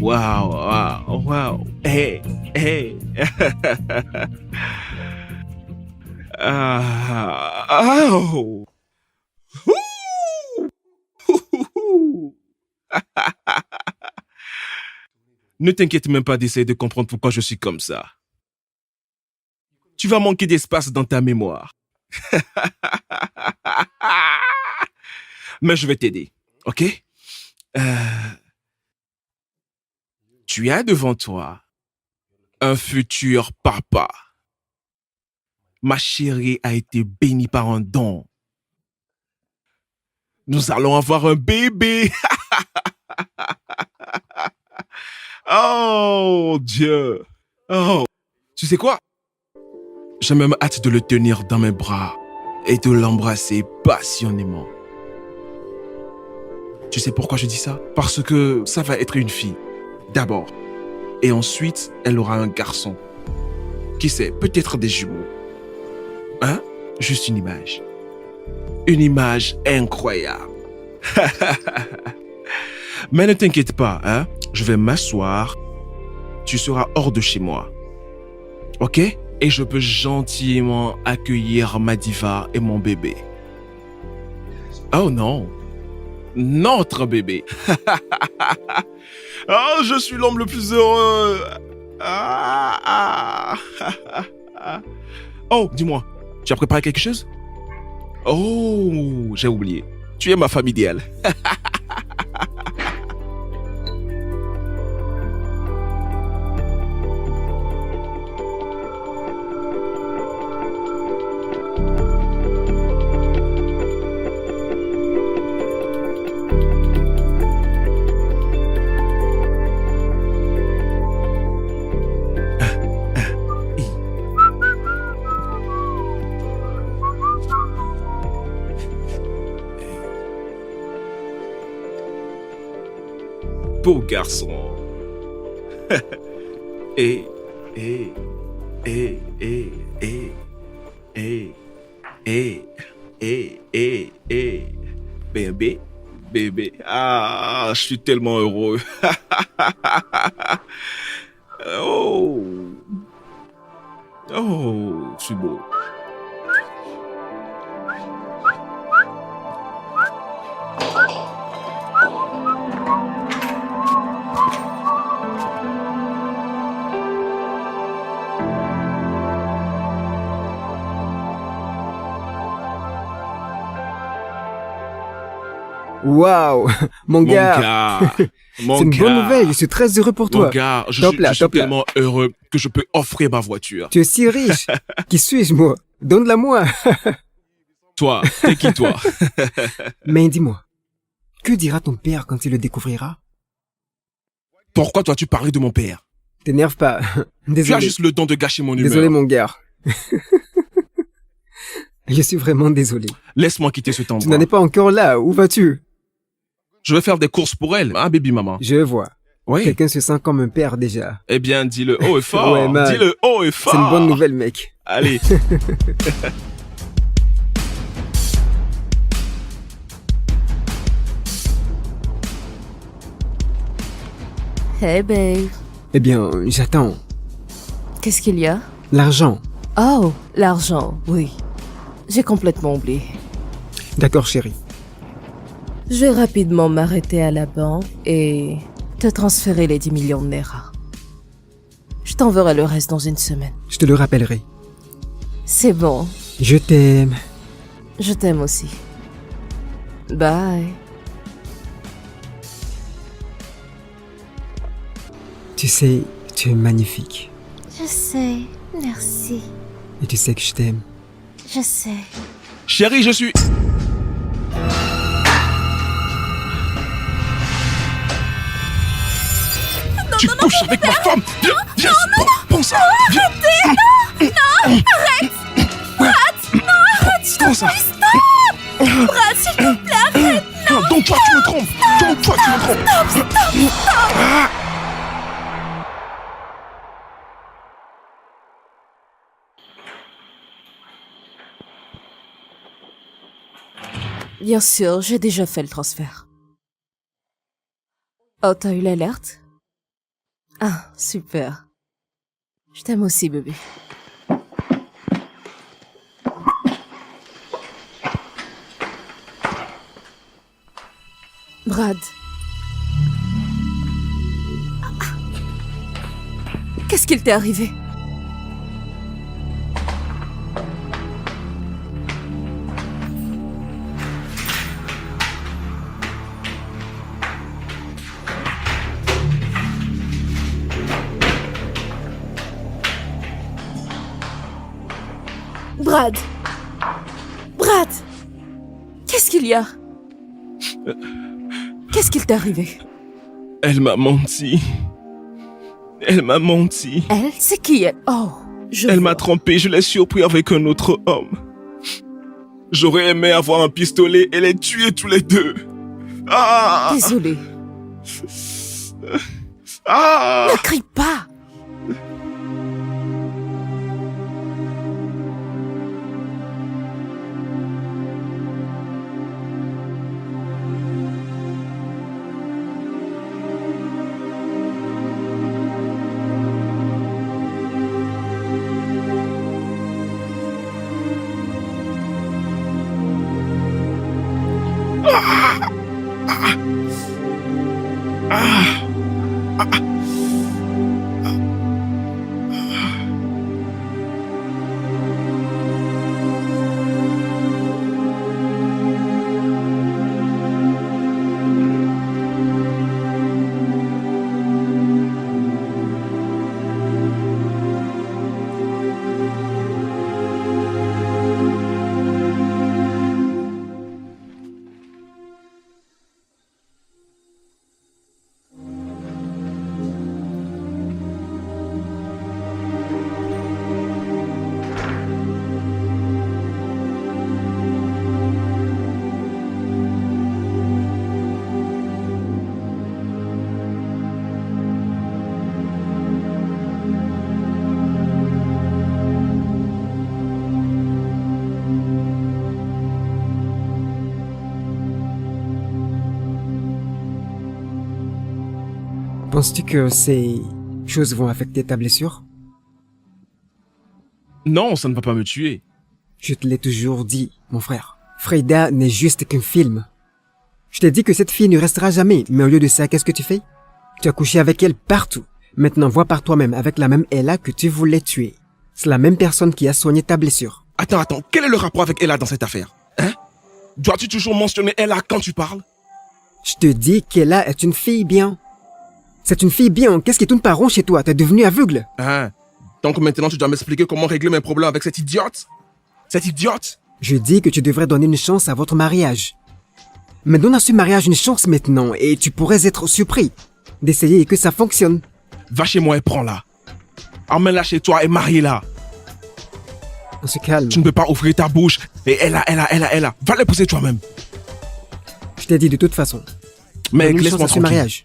Wow, wow, wow. Hey, hey. Oh. Ne t'inquiète même pas d'essayer de comprendre pourquoi je suis comme ça. Tu vas manquer d'espace dans ta mémoire. Mais je vais t'aider, ok? Tu as devant toi un futur papa. Ma chérie a été bénie par un don. Nous allons avoir un bébé. Oh, Dieu. Oh. Tu sais quoi? J'ai même hâte de le tenir dans mes bras et de l'embrasser passionnément. Tu sais pourquoi je dis ça? Parce que ça va être une fille, d'abord. Et ensuite, elle aura un garçon. Qui sait, peut-être des jumeaux. Hein? Juste une image. Une image incroyable. Mais ne t'inquiète pas, hein? Je vais m'asseoir. Tu seras hors de chez moi. Ok? Et je peux gentiment accueillir ma diva et mon bébé. Oh non. Notre bébé. Oh, je suis l'homme le plus heureux. Oh, dis-moi, tu as préparé quelque chose? Oh, j'ai oublié. Tu es ma femme idéale. Beau garçon. et, et, et, et, et, et, et, bébé, bébé. Ah, je suis tellement heureux. Oh, oh, je suis beau. Waouh, mon gars, Mon c'est une gars. bonne nouvelle, je suis très heureux pour Mon toi. gars, je Top suis, là, je suis top là. tellement heureux que je peux offrir ma voiture. Tu es si riche. Qui suis-je, moi? Donne-la moi. Toi, t'es qui toi? Mais dis-moi, que dira ton père quand il le découvrira? Pourquoi dois-tu parler de mon père? T'énerve pas. Tu as Désolé. juste le don de gâcher mon humeur. Désolé, mon gars. Je suis vraiment désolé. Laisse-moi quitter ce Tu endroit. n'en es pas encore là. Où vas-tu? Je vais faire des courses pour elle, hein, baby maman. Je vois. Oui. Quelqu'un se sent comme un père déjà. Eh bien, dis-le haut et fort. Ouais, man. Dis-le haut et fort. C'est une bonne nouvelle, mec. Allez. Hey babe, Eh bien, j'attends. qu'est-ce qu'il y a? L'argent. Oh, l'argent, oui. J'ai complètement oublié. D'accord, chérie. Je vais rapidement m'arrêter à la banque et te transférer les 10 millions de Naira. Je t'enverrai le reste dans une semaine. Je te le rappellerai. C'est bon, Je t'aime. je t'aime aussi. Bye. Tu sais, tu es magnifique. Je sais, merci. Et tu sais que je t'aime. Je sais. Chérie, je suis... Tu couches avec ma femme. Viens, viens, prends ça. Viens. Arrête. Prends ça. Brad, s'il te plaît, arrête. Non, donc toi, tu me trompes. Donc toi, tu me trompes. Bien sûr, j'ai déjà fait le transfert. Oh, t'as eu l'alerte? Ah, super. Je t'aime aussi, bébé. Brad. Qu'est-ce qu'il t'est arrivé? Brad. Brad. Qu'est-ce qu'il y a? Qu'est-ce qu'il t'est arrivé? Elle m'a menti. Elle m'a menti. Elle? C'est qui elle? Oh, Elle m'a trompé, je l'ai surpris avec un autre homme. J'aurais aimé avoir un pistolet et les tuer tous les deux. Ah! Désolée. Ah! Ne crie pas. Penses-tu que ces choses vont affecter ta blessure? Non, ça ne va pas me tuer. Je te l'ai toujours dit, mon frère. Freda n'est juste qu'un film. Je t'ai dit que cette fille ne restera jamais, mais au lieu de ça, qu'est-ce que tu fais? Tu as couché avec elle partout. Maintenant, vois par toi-même avec la même Ella que tu voulais tuer. C'est la même personne qui a soigné ta blessure. Attends, quel est le rapport avec Ella dans cette affaire? Hein? Dois-tu toujours mentionner Ella quand tu parles? Je te dis qu'Ella est une fille bien. C'est une fille bien, qu'est-ce qui tourne pas rond chez toi? T'es devenu aveugle. Hein? Donc maintenant tu dois m'expliquer comment régler mes problèmes avec cette idiote? Cette idiote? Je dis que tu devrais donner une chance à votre mariage. Mais donne à ce mariage une chance maintenant et tu pourrais être surpris d'essayer et que ça fonctionne. Va chez moi et prends-la. Emmène-la chez toi et marie-la. On se calme. Tu ne peux pas ouvrir ta bouche et Ella. Va l'épouser toi-même. Je t'ai dit de toute façon. Mec, Donne une chance laisse-moi à ce tranquille. mariage.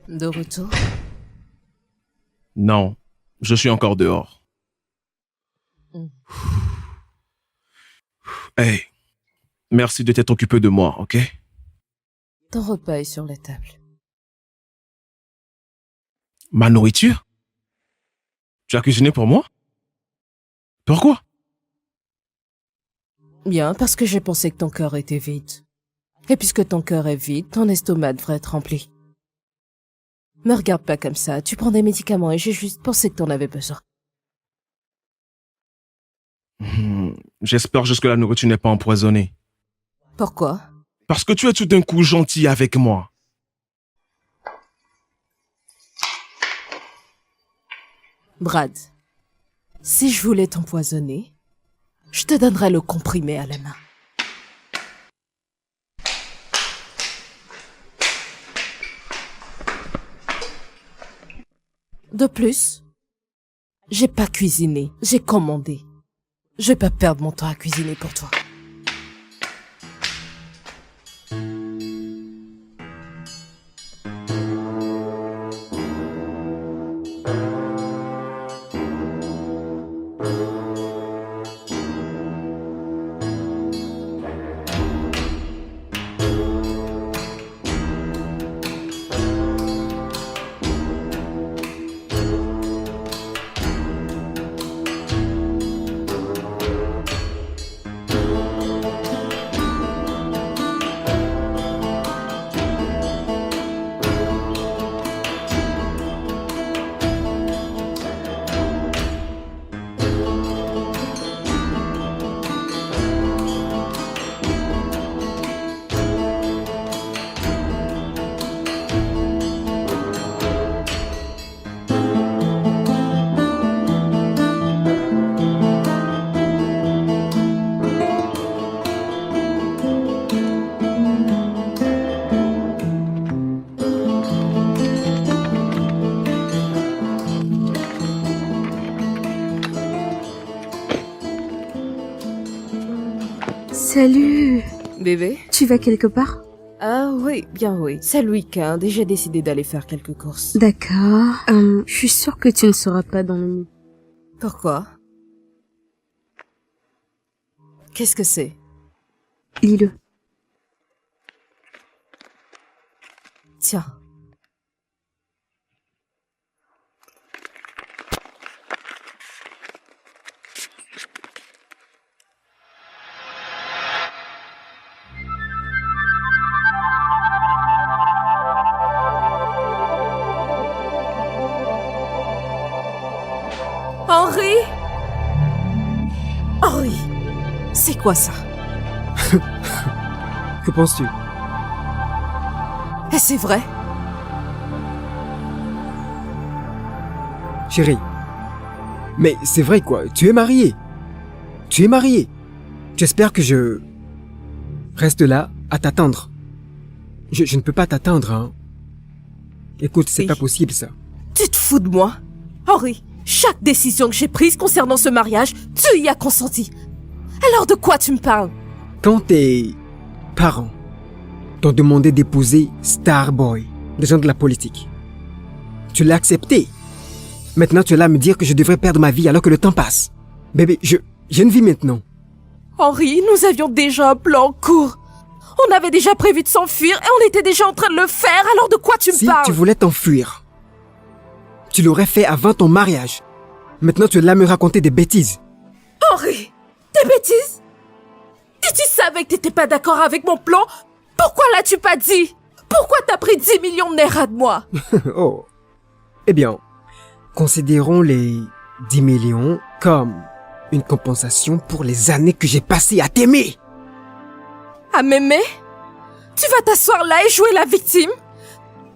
De retour? Non, je suis encore dehors. Hey, merci de t'être occupé de moi, ok? Ton repas est sur la table. Ma nourriture? Tu as cuisiné pour moi? Pourquoi? Bien, parce que j'ai pensé que ton cœur était vide. Et puisque ton cœur est vide, ton estomac devrait être rempli. Me regarde pas comme ça, tu prends des médicaments et j'ai juste pensé que t'en avais besoin. J'espère juste que la nourriture n'est pas empoisonnée. Pourquoi? Parce que tu es tout d'un coup gentil avec moi. Brad, si je voulais t'empoisonner, je te donnerais le comprimé à la main. De plus, j'ai pas cuisiné, j'ai commandé. Je vais pas perdre mon temps à cuisiner pour toi. Salut. Bébé? Tu vas quelque part? Ah oui, bien oui. C'est le week-end et j'ai décidé d'aller faire quelques courses. D'accord. Je suis sûre que tu ne seras pas dans le mood. Pourquoi? Qu'est-ce que c'est? Lis-le. Tiens. Henri? Henri, c'est quoi ça? Que penses-tu? Et c'est vrai? Chérie. Mais c'est vrai quoi, tu es marié. Tu es marié. J'espère que je reste là à t'attendre. Je ne peux pas t'attendre, hein. Écoute, c'est Oui. pas possible ça. Tu te fous de moi? Henri, chaque décision que j'ai prise concernant ce mariage, tu y as consenti. Alors de quoi tu me parles? Quand tes parents t'ont demandé d'épouser Starboy, des gens de la politique, tu l'as accepté. Maintenant tu es là à me dire que je devrais perdre ma vie alors que le temps passe. Bébé, j'ai une vie maintenant. Henri, nous avions déjà un plan en cours. On avait déjà prévu de s'enfuir et on était déjà en train de le faire, alors de quoi tu me Si parles? tu voulais t'enfuir, tu l'aurais fait avant ton mariage. Maintenant tu es là à me raconter des bêtises. Henri, des bêtises? Si tu savais que t'étais pas d'accord avec mon plan, pourquoi l'as-tu pas dit? Pourquoi t'as pris 10 millions de naira de moi? Oh. Eh bien, considérons les 10 millions comme une compensation pour les années que j'ai passées à t'aimer. À m'aimer? Tu vas t'asseoir là et jouer la victime?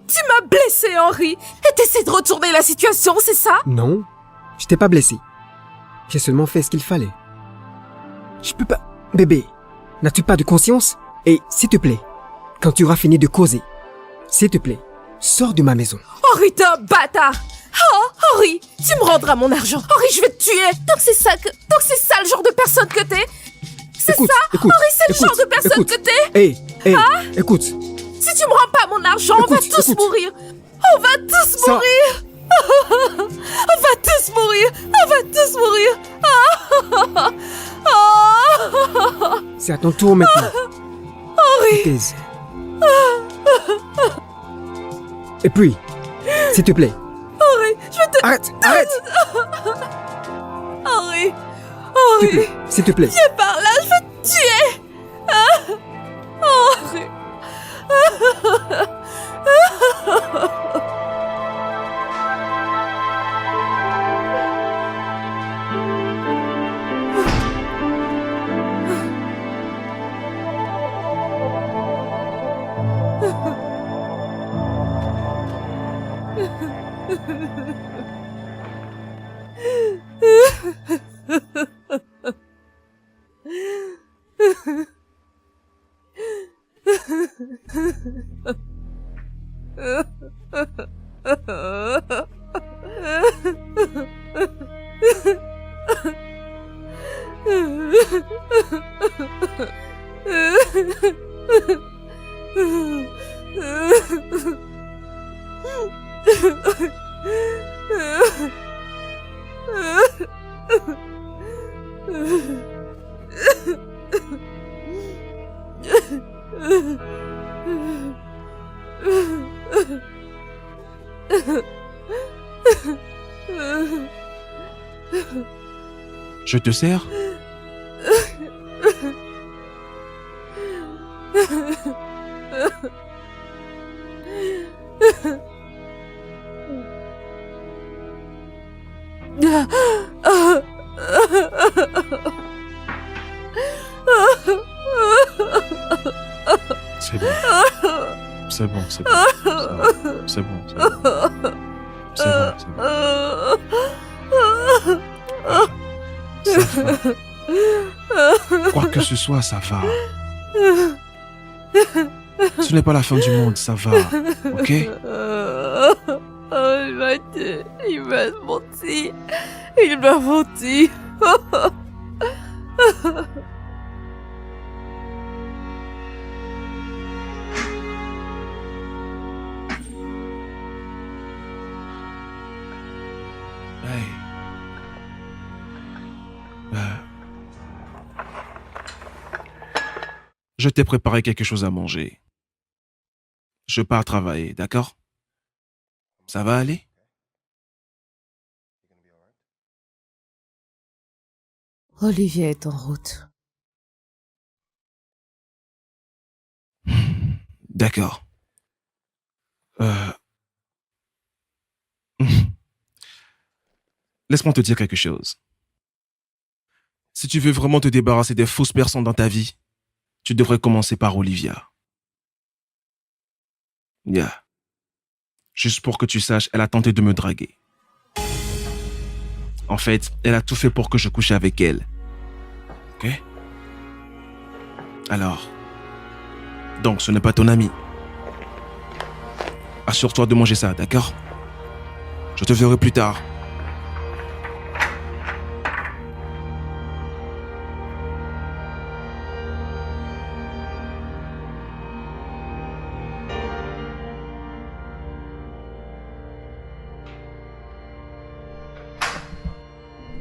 Tu m'as blessé, Henri, et t'essaies de retourner la situation, c'est ça? Non, je t'ai pas blessé. J'ai seulement fait ce qu'il fallait. Je peux pas... Bébé, n'as-tu pas de conscience? Et s'il te plaît, quand tu auras fini de causer, s'il te plaît, sors de ma maison. Henri, t'es un bâtard! Oh, Henri, tu me rendras mon argent. Henri, je vais te tuer. Donc c'est ça le genre de personne que t'es? C'est Écoute, ça? écoute, Henri, c'est le écoute, genre de personne écoute. que t'es? Hé, écoute, Si tu me rends pas mon argent, on va Écoute, tous écoute. mourir. On va tous ça... mourir. On va tous mourir. On va tous mourir. C'est à ton tour maintenant. Henri. Taise. Et puis, s'il te plaît. Henri, je vais te... Arrête, arrête. Henri. S'il te Henri, plaît, s'il te plaît. viens par là, je vais te tuer. Henri. Je te sers? C'est bon. C'est bon, c'est bon. C'est bon, c'est bon. C'est bon, c'est bon. Ça va. Quoi que ce soit, ça va. Ce n'est pas la fin du monde, ça va. Ok? Il m'a menti. Il m'a menti. Hey. Je t'ai préparé quelque chose à manger. Je pars travailler, d'accord? Ça va aller? Olivier est en route. D'accord. laisse-moi te dire quelque chose. Si tu veux vraiment te débarrasser des fausses personnes dans ta vie, tu devrais commencer par Olivia. Yeah. Juste pour que tu saches, elle a tenté de me draguer. En fait, elle a tout fait pour que je couche avec elle. Ok? Alors, donc ce n'est pas ton ami. Assure-toi de manger ça, d'accord? Je te verrai plus tard.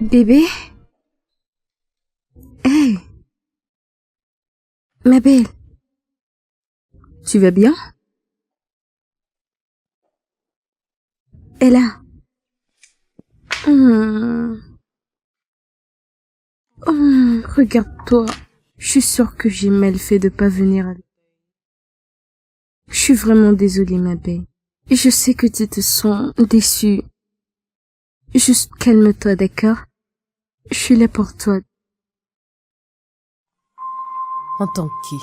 Bébé? Hey! Ma belle. Tu vas bien? Ella. Regarde-toi. Je suis sûre que j'ai mal fait de pas venir avec. Je suis vraiment désolée, ma belle. Et je sais que tu te sens déçue. Juste calme-toi, d'accord? Je suis là pour toi. En tant que qui?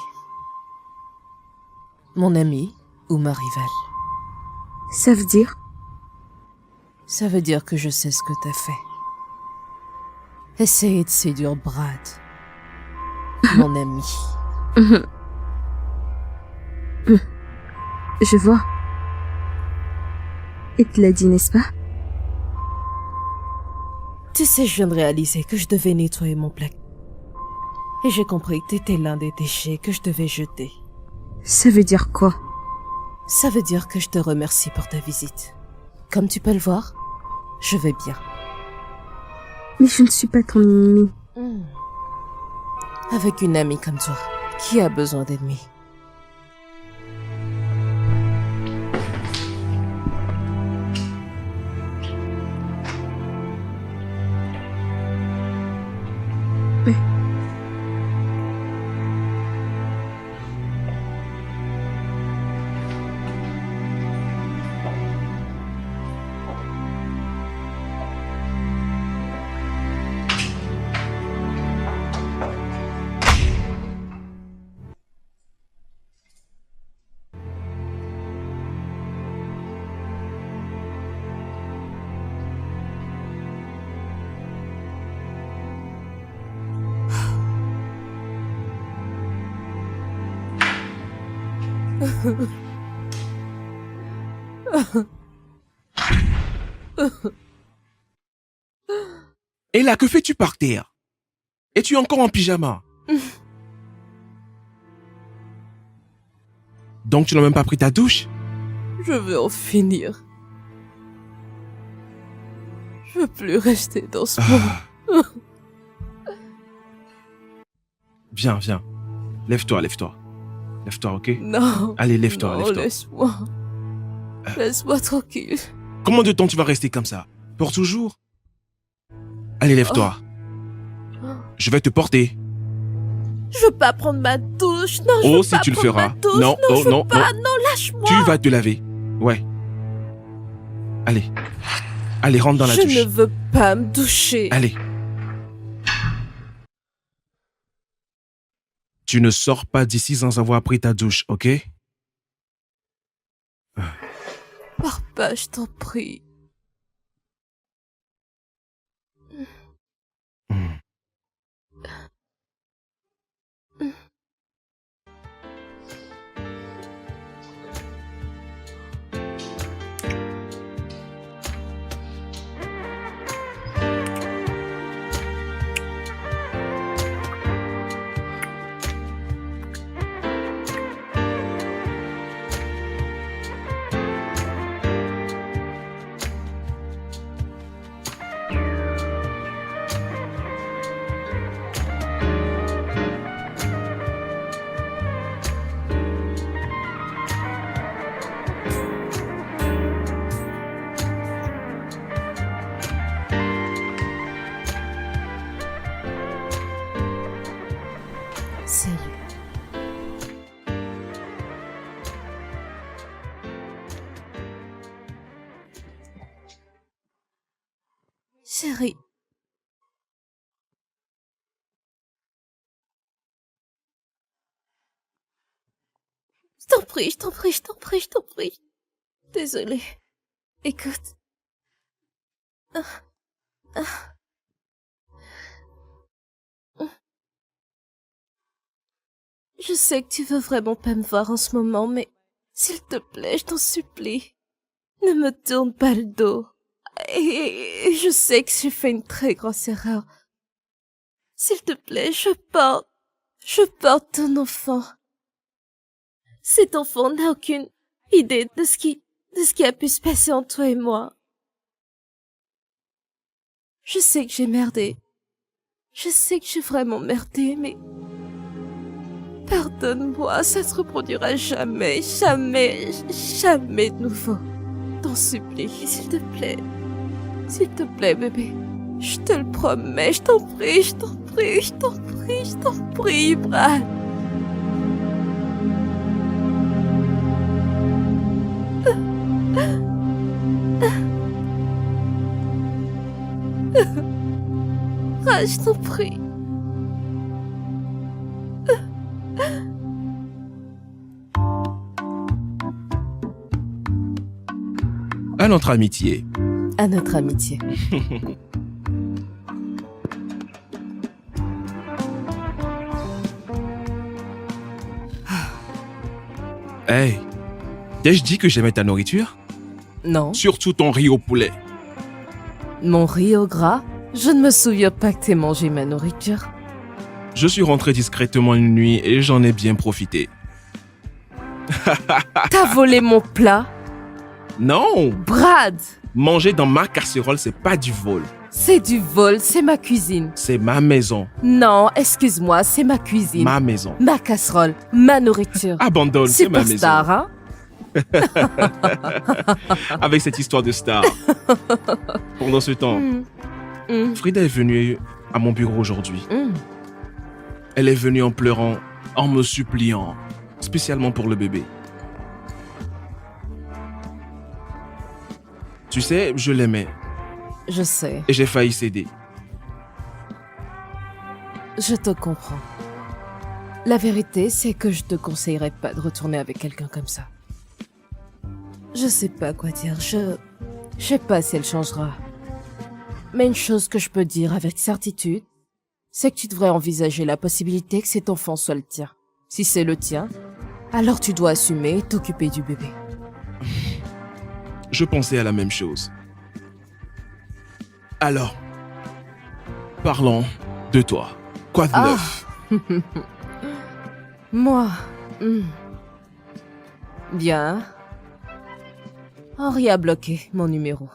Mon ami ou ma rivale? Ça veut dire? Ça veut dire que je sais ce que t'as fait. Essayer de séduire Brad. Mon ami. Je vois. Il te l'a dit, n'est-ce pas? Tu sais, je viens de réaliser que je devais nettoyer mon placard. Et j'ai compris que t'étais l'un des déchets que je devais jeter. Ça veut dire quoi? Ça veut dire que je te remercie pour ta visite. Comme tu peux le voir, je vais bien. Mais je ne suis pas ton ennemi. Avec une amie comme toi, qui a besoin d'ennemis? Et là, que fais-tu par terre? Es-tu encore en pyjama? Donc tu n'as même pas pris ta douche? Je veux en finir. Je veux plus rester dans ce monde. Viens, viens. Lève-toi, lève-toi. Lève-toi, ok? Non. Allez, lève-toi, Non, lève-toi. laisse-moi. Laisse-moi tranquille. Combien de temps tu vas rester comme ça? Pour toujours? Allez, lève-toi. Je vais te porter. Je veux pas prendre ma douche. Non, je Oh, veux si pas tu le prendre feras. ma douche. Non, oh, je veux non, pas. non. Non, lâche-moi. Tu vas te laver. Ouais. Allez. Allez, rentre dans la douche. Je ne veux pas me doucher. Allez. Tu ne sors pas d'ici sans avoir pris ta douche, ok? Papa, je t'en prie. Salut. Chérie. t'en prie, je t'en prie, je t'en prie, je t'en prie. Désolée. Écoute. Je sais que tu veux vraiment pas me voir en ce moment, mais s'il te plaît, je t'en supplie. Ne me tourne pas le dos. Et je sais que j'ai fait une très grosse erreur. S'il te plaît, je porte ton enfant. Cet enfant n'a aucune idée de ce qui a pu se passer entre toi et moi. Je sais que j'ai merdé. Je sais que j'ai vraiment merdé, mais... Pardonne-moi, ça se reproduira jamais, jamais, jamais de nouveau. T'en supplie, s'il te plaît. S'il te plaît, bébé. Je te le promets, je t'en prie, je t'en prie, je t'en prie, je t'en prie, Brad. Brad, je t'en prie. À notre amitié. À notre amitié. Hey, t'ai-je dit que j'aimais ta nourriture? Non. Surtout ton riz au poulet. Mon riz au gras? Je ne me souviens pas que t'aies mangé ma nourriture. Je suis rentré discrètement une nuit et j'en ai bien profité. T'as volé mon plat? Non! Brad! Manger dans ma casserole, c'est pas du vol. C'est du vol, c'est ma cuisine. C'est ma maison. Non, excuse-moi, c'est ma cuisine. Ma maison. Ma casserole, ma nourriture. Abandonne, c'est ma maison. Superstar, hein? Avec cette histoire de star. Pendant ce temps, Frida est venue à mon bureau aujourd'hui. Elle est venue en pleurant, en me suppliant, spécialement pour le bébé. Tu sais, je l'aimais Je sais, et j'ai failli céder. je te comprends. La vérité, c'est que je te conseillerais pas de retourner avec quelqu'un comme ça. Je sais pas quoi dire, je sais pas si elle changera. Mais une chose que je peux dire avec certitude, c'est que tu devrais envisager la possibilité que cet enfant soit le tien. Si c'est le tien, alors tu dois assumer et t'occuper du bébé. Je pensais à la même chose. Alors, parlons de toi. Quoi de neuf? Moi, bien. Henri a bloqué mon numéro.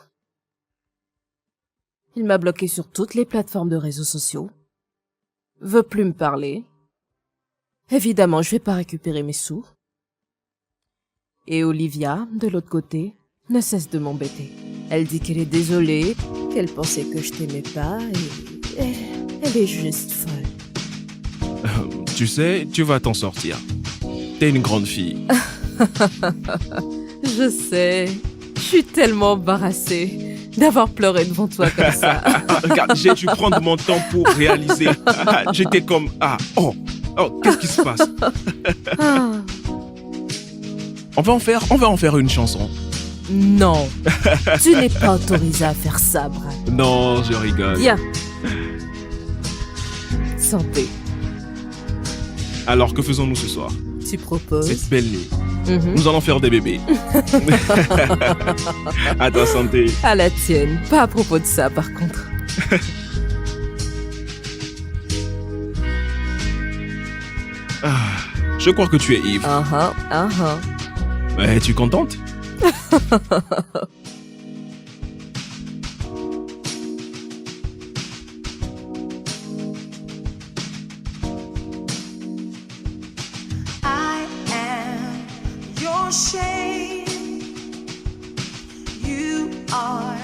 Il m'a bloqué sur toutes les plateformes de réseaux sociaux. Veut plus me parler. Évidemment, je vais pas récupérer mes sous. Et Olivia, de l'autre côté, ne cesse de m'embêter. Elle dit qu'elle est désolée, qu'elle pensait que je t'aimais pas, et elle est juste folle. Tu sais, tu vas t'en sortir. T'es une grande fille. Je sais, je suis tellement embarrassée d'avoir pleuré devant toi comme ça. Regarde, j'ai dû prendre mon temps pour réaliser. J'étais comme, qu'est-ce qui se passe? On va en faire une chanson. Non, tu n'es pas autorisé à faire ça, Brad. Non, je rigole. Viens. Santé. Alors, que faisons-nous ce soir? Tu proposes? Cette belle nuit. Nous allons faire des bébés. À ta santé. À la tienne. Pas à propos de ça, par contre. Je crois que tu es ivre. Es-tu contente? I am your shame. You are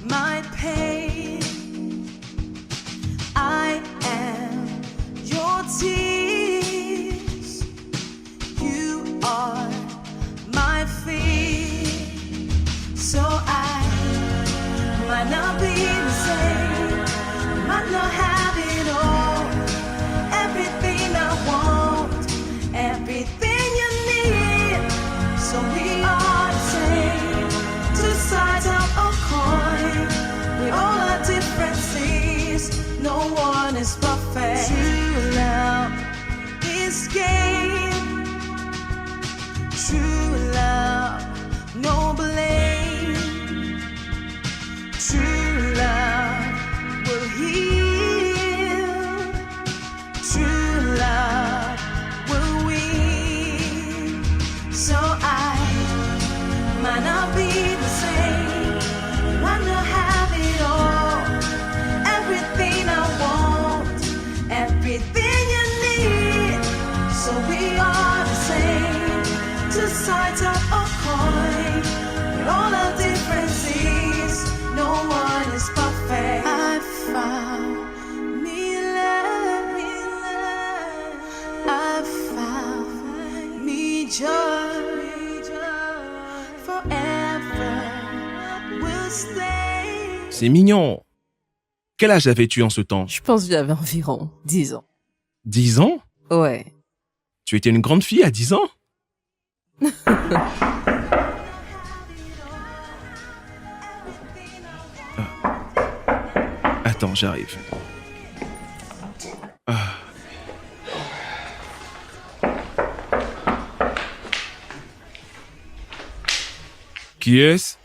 my pain. I am your tears. You are my fear. So I might not be the same, might not have it all, everything I want, everything you need. no one is perfect. True love is game. True love, no blame. True love will heal. True love will win. So I might not be the same, might not have it all, everything I want, everything you need. So we are the same, two sides of a coin, with all the differences. No one is perfect. I found me love, I found me joy. Forever will stay. C'est mignon. Quel âge avais-tu en ce temps? Je pense que j'avais environ 10 ans. 10 ans? Ouais. Tu étais une grande fille à 10 ans? Attends, j'arrive. Ah. Qui est-ce?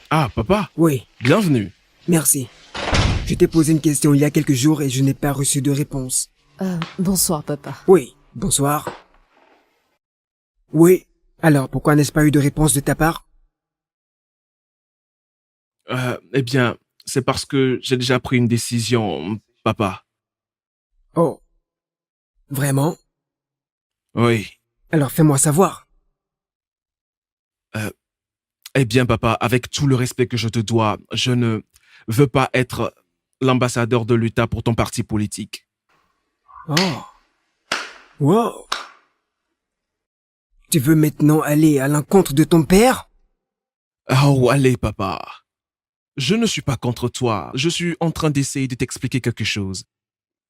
Ah, papa, Oui, bienvenue. merci. Je t'ai posé une question il y a quelques jours et je n'ai pas reçu de réponse. Bonsoir, papa. Oui, bonsoir. Oui, alors pourquoi n'est-ce pas eu de réponse de ta part? Eh bien, c'est parce que j'ai déjà pris une décision, papa. Oh, vraiment? Oui. Alors fais-moi savoir. Eh bien, papa, avec tout le respect que je te dois, je ne veux pas être l'ambassadeur de l'État pour ton parti politique. Oh, wow. Tu veux maintenant aller à l'encontre de ton père? Oh, allez, papa. Je ne suis pas contre toi. Je suis en train d'essayer de t'expliquer quelque chose.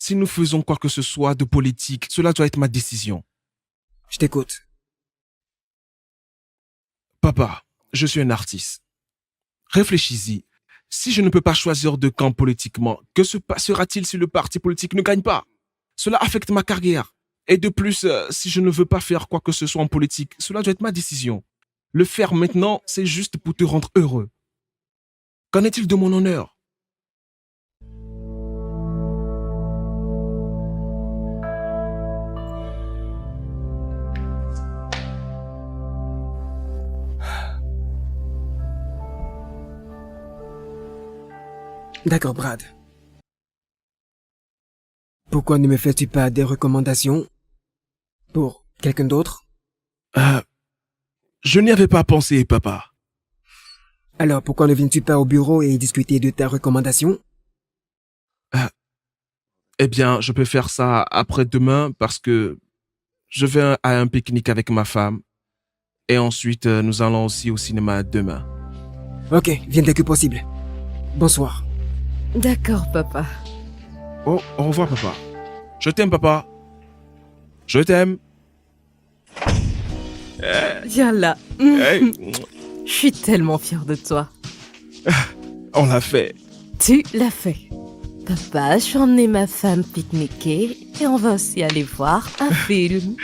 Si nous faisons quoi que ce soit de politique, cela doit être ma décision. Je t'écoute. Papa, je suis un artiste. Réfléchis-y. Si je ne peux pas choisir de camp politiquement, que se passera-t-il si le parti politique ne gagne pas? Cela affecte ma carrière. Et de plus, si je ne veux pas faire quoi que ce soit en politique, cela doit être ma décision. Le faire maintenant, c'est juste pour te rendre heureux. Qu'en est-il de mon honneur? D'accord, Brad. Pourquoi ne me fais-tu pas des recommandations pour quelqu'un d'autre? Je n'y avais pas pensé, papa. Alors pourquoi ne viens-tu pas au bureau et discuter de ta recommandation? Eh bien, je peux faire ça après-demain parce que je vais à un pique-nique avec ma femme. Et ensuite, nous allons aussi au cinéma demain. Ok, viens dès que possible. Bonsoir. D'accord, papa. Oh, au revoir, papa. Je t'aime, papa. Je t'aime. Viens là. Hey, Je suis tellement fière de toi. on l'a fait. Tu l'as fait. Papa, je vais emmener ma femme pique-niquer et on va aussi aller voir un film.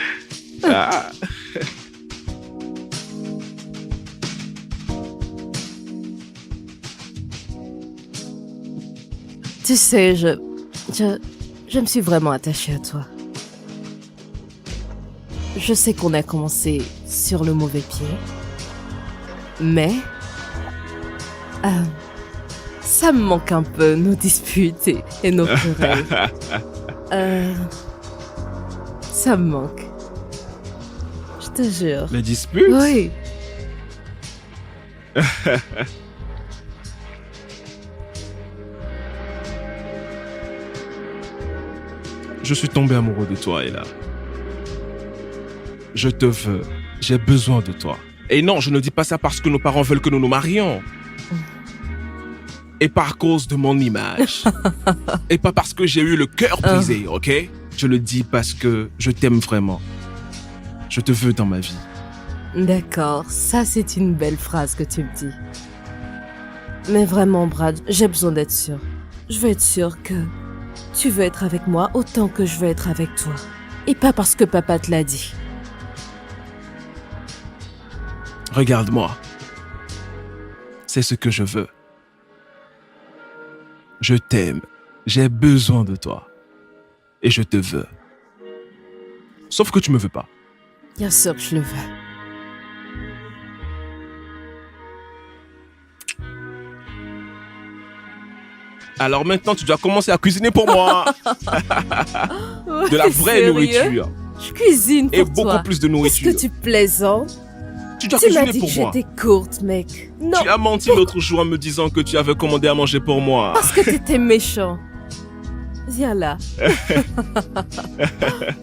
Ah. Tu sais, je me suis vraiment attachée à toi. Je sais qu'on a commencé sur le mauvais pied, mais ça me manque un peu, nos disputes et nos querelles. Ça me manque. Je te jure. Les disputes? Oui. Je suis tombé amoureux de toi, Ella. Je te veux. J'ai besoin de toi. Et non, je ne dis pas ça parce que nos parents veulent que nous nous marions. Et par cause de mon image. Et pas parce que j'ai eu le cœur brisé, ok? Je le dis parce que je t'aime vraiment. Je te veux dans ma vie. D'accord, ça c'est une belle phrase que tu me dis. Mais vraiment, Brad, j'ai besoin d'être sûre. Je veux être sûre que tu veux être avec moi autant que je veux être avec toi. Et pas parce que papa te l'a dit. Regarde-moi. C'est ce que je veux. Je t'aime. J'ai besoin de toi. Et je te veux. Sauf que tu me veux pas. Bien sûr que je le veux. Alors maintenant, tu dois commencer à cuisiner pour moi. De la vraie Sérieux? nourriture. Je cuisine pour Et toi. beaucoup plus de Est-ce nourriture. que tu plaisantes? Tu dois Tu m'as cuisiner dit que pour moi. j'étais courte, mec. Non, Tu as menti l'autre jour en me disant que tu avais commandé à manger pour moi. parce que t'étais méchant. Viens là.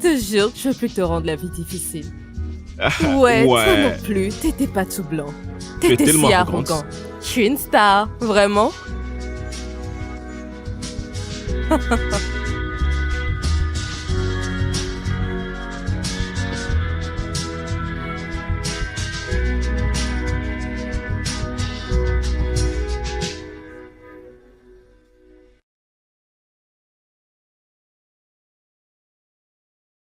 Te jure, je veux plus te rendre la vie difficile. Ouais, toi Ouais. non plus, t'étais pas tout blanc. Tu es T'étais tellement si arrogante. arrogant. Je suis une star, vraiment.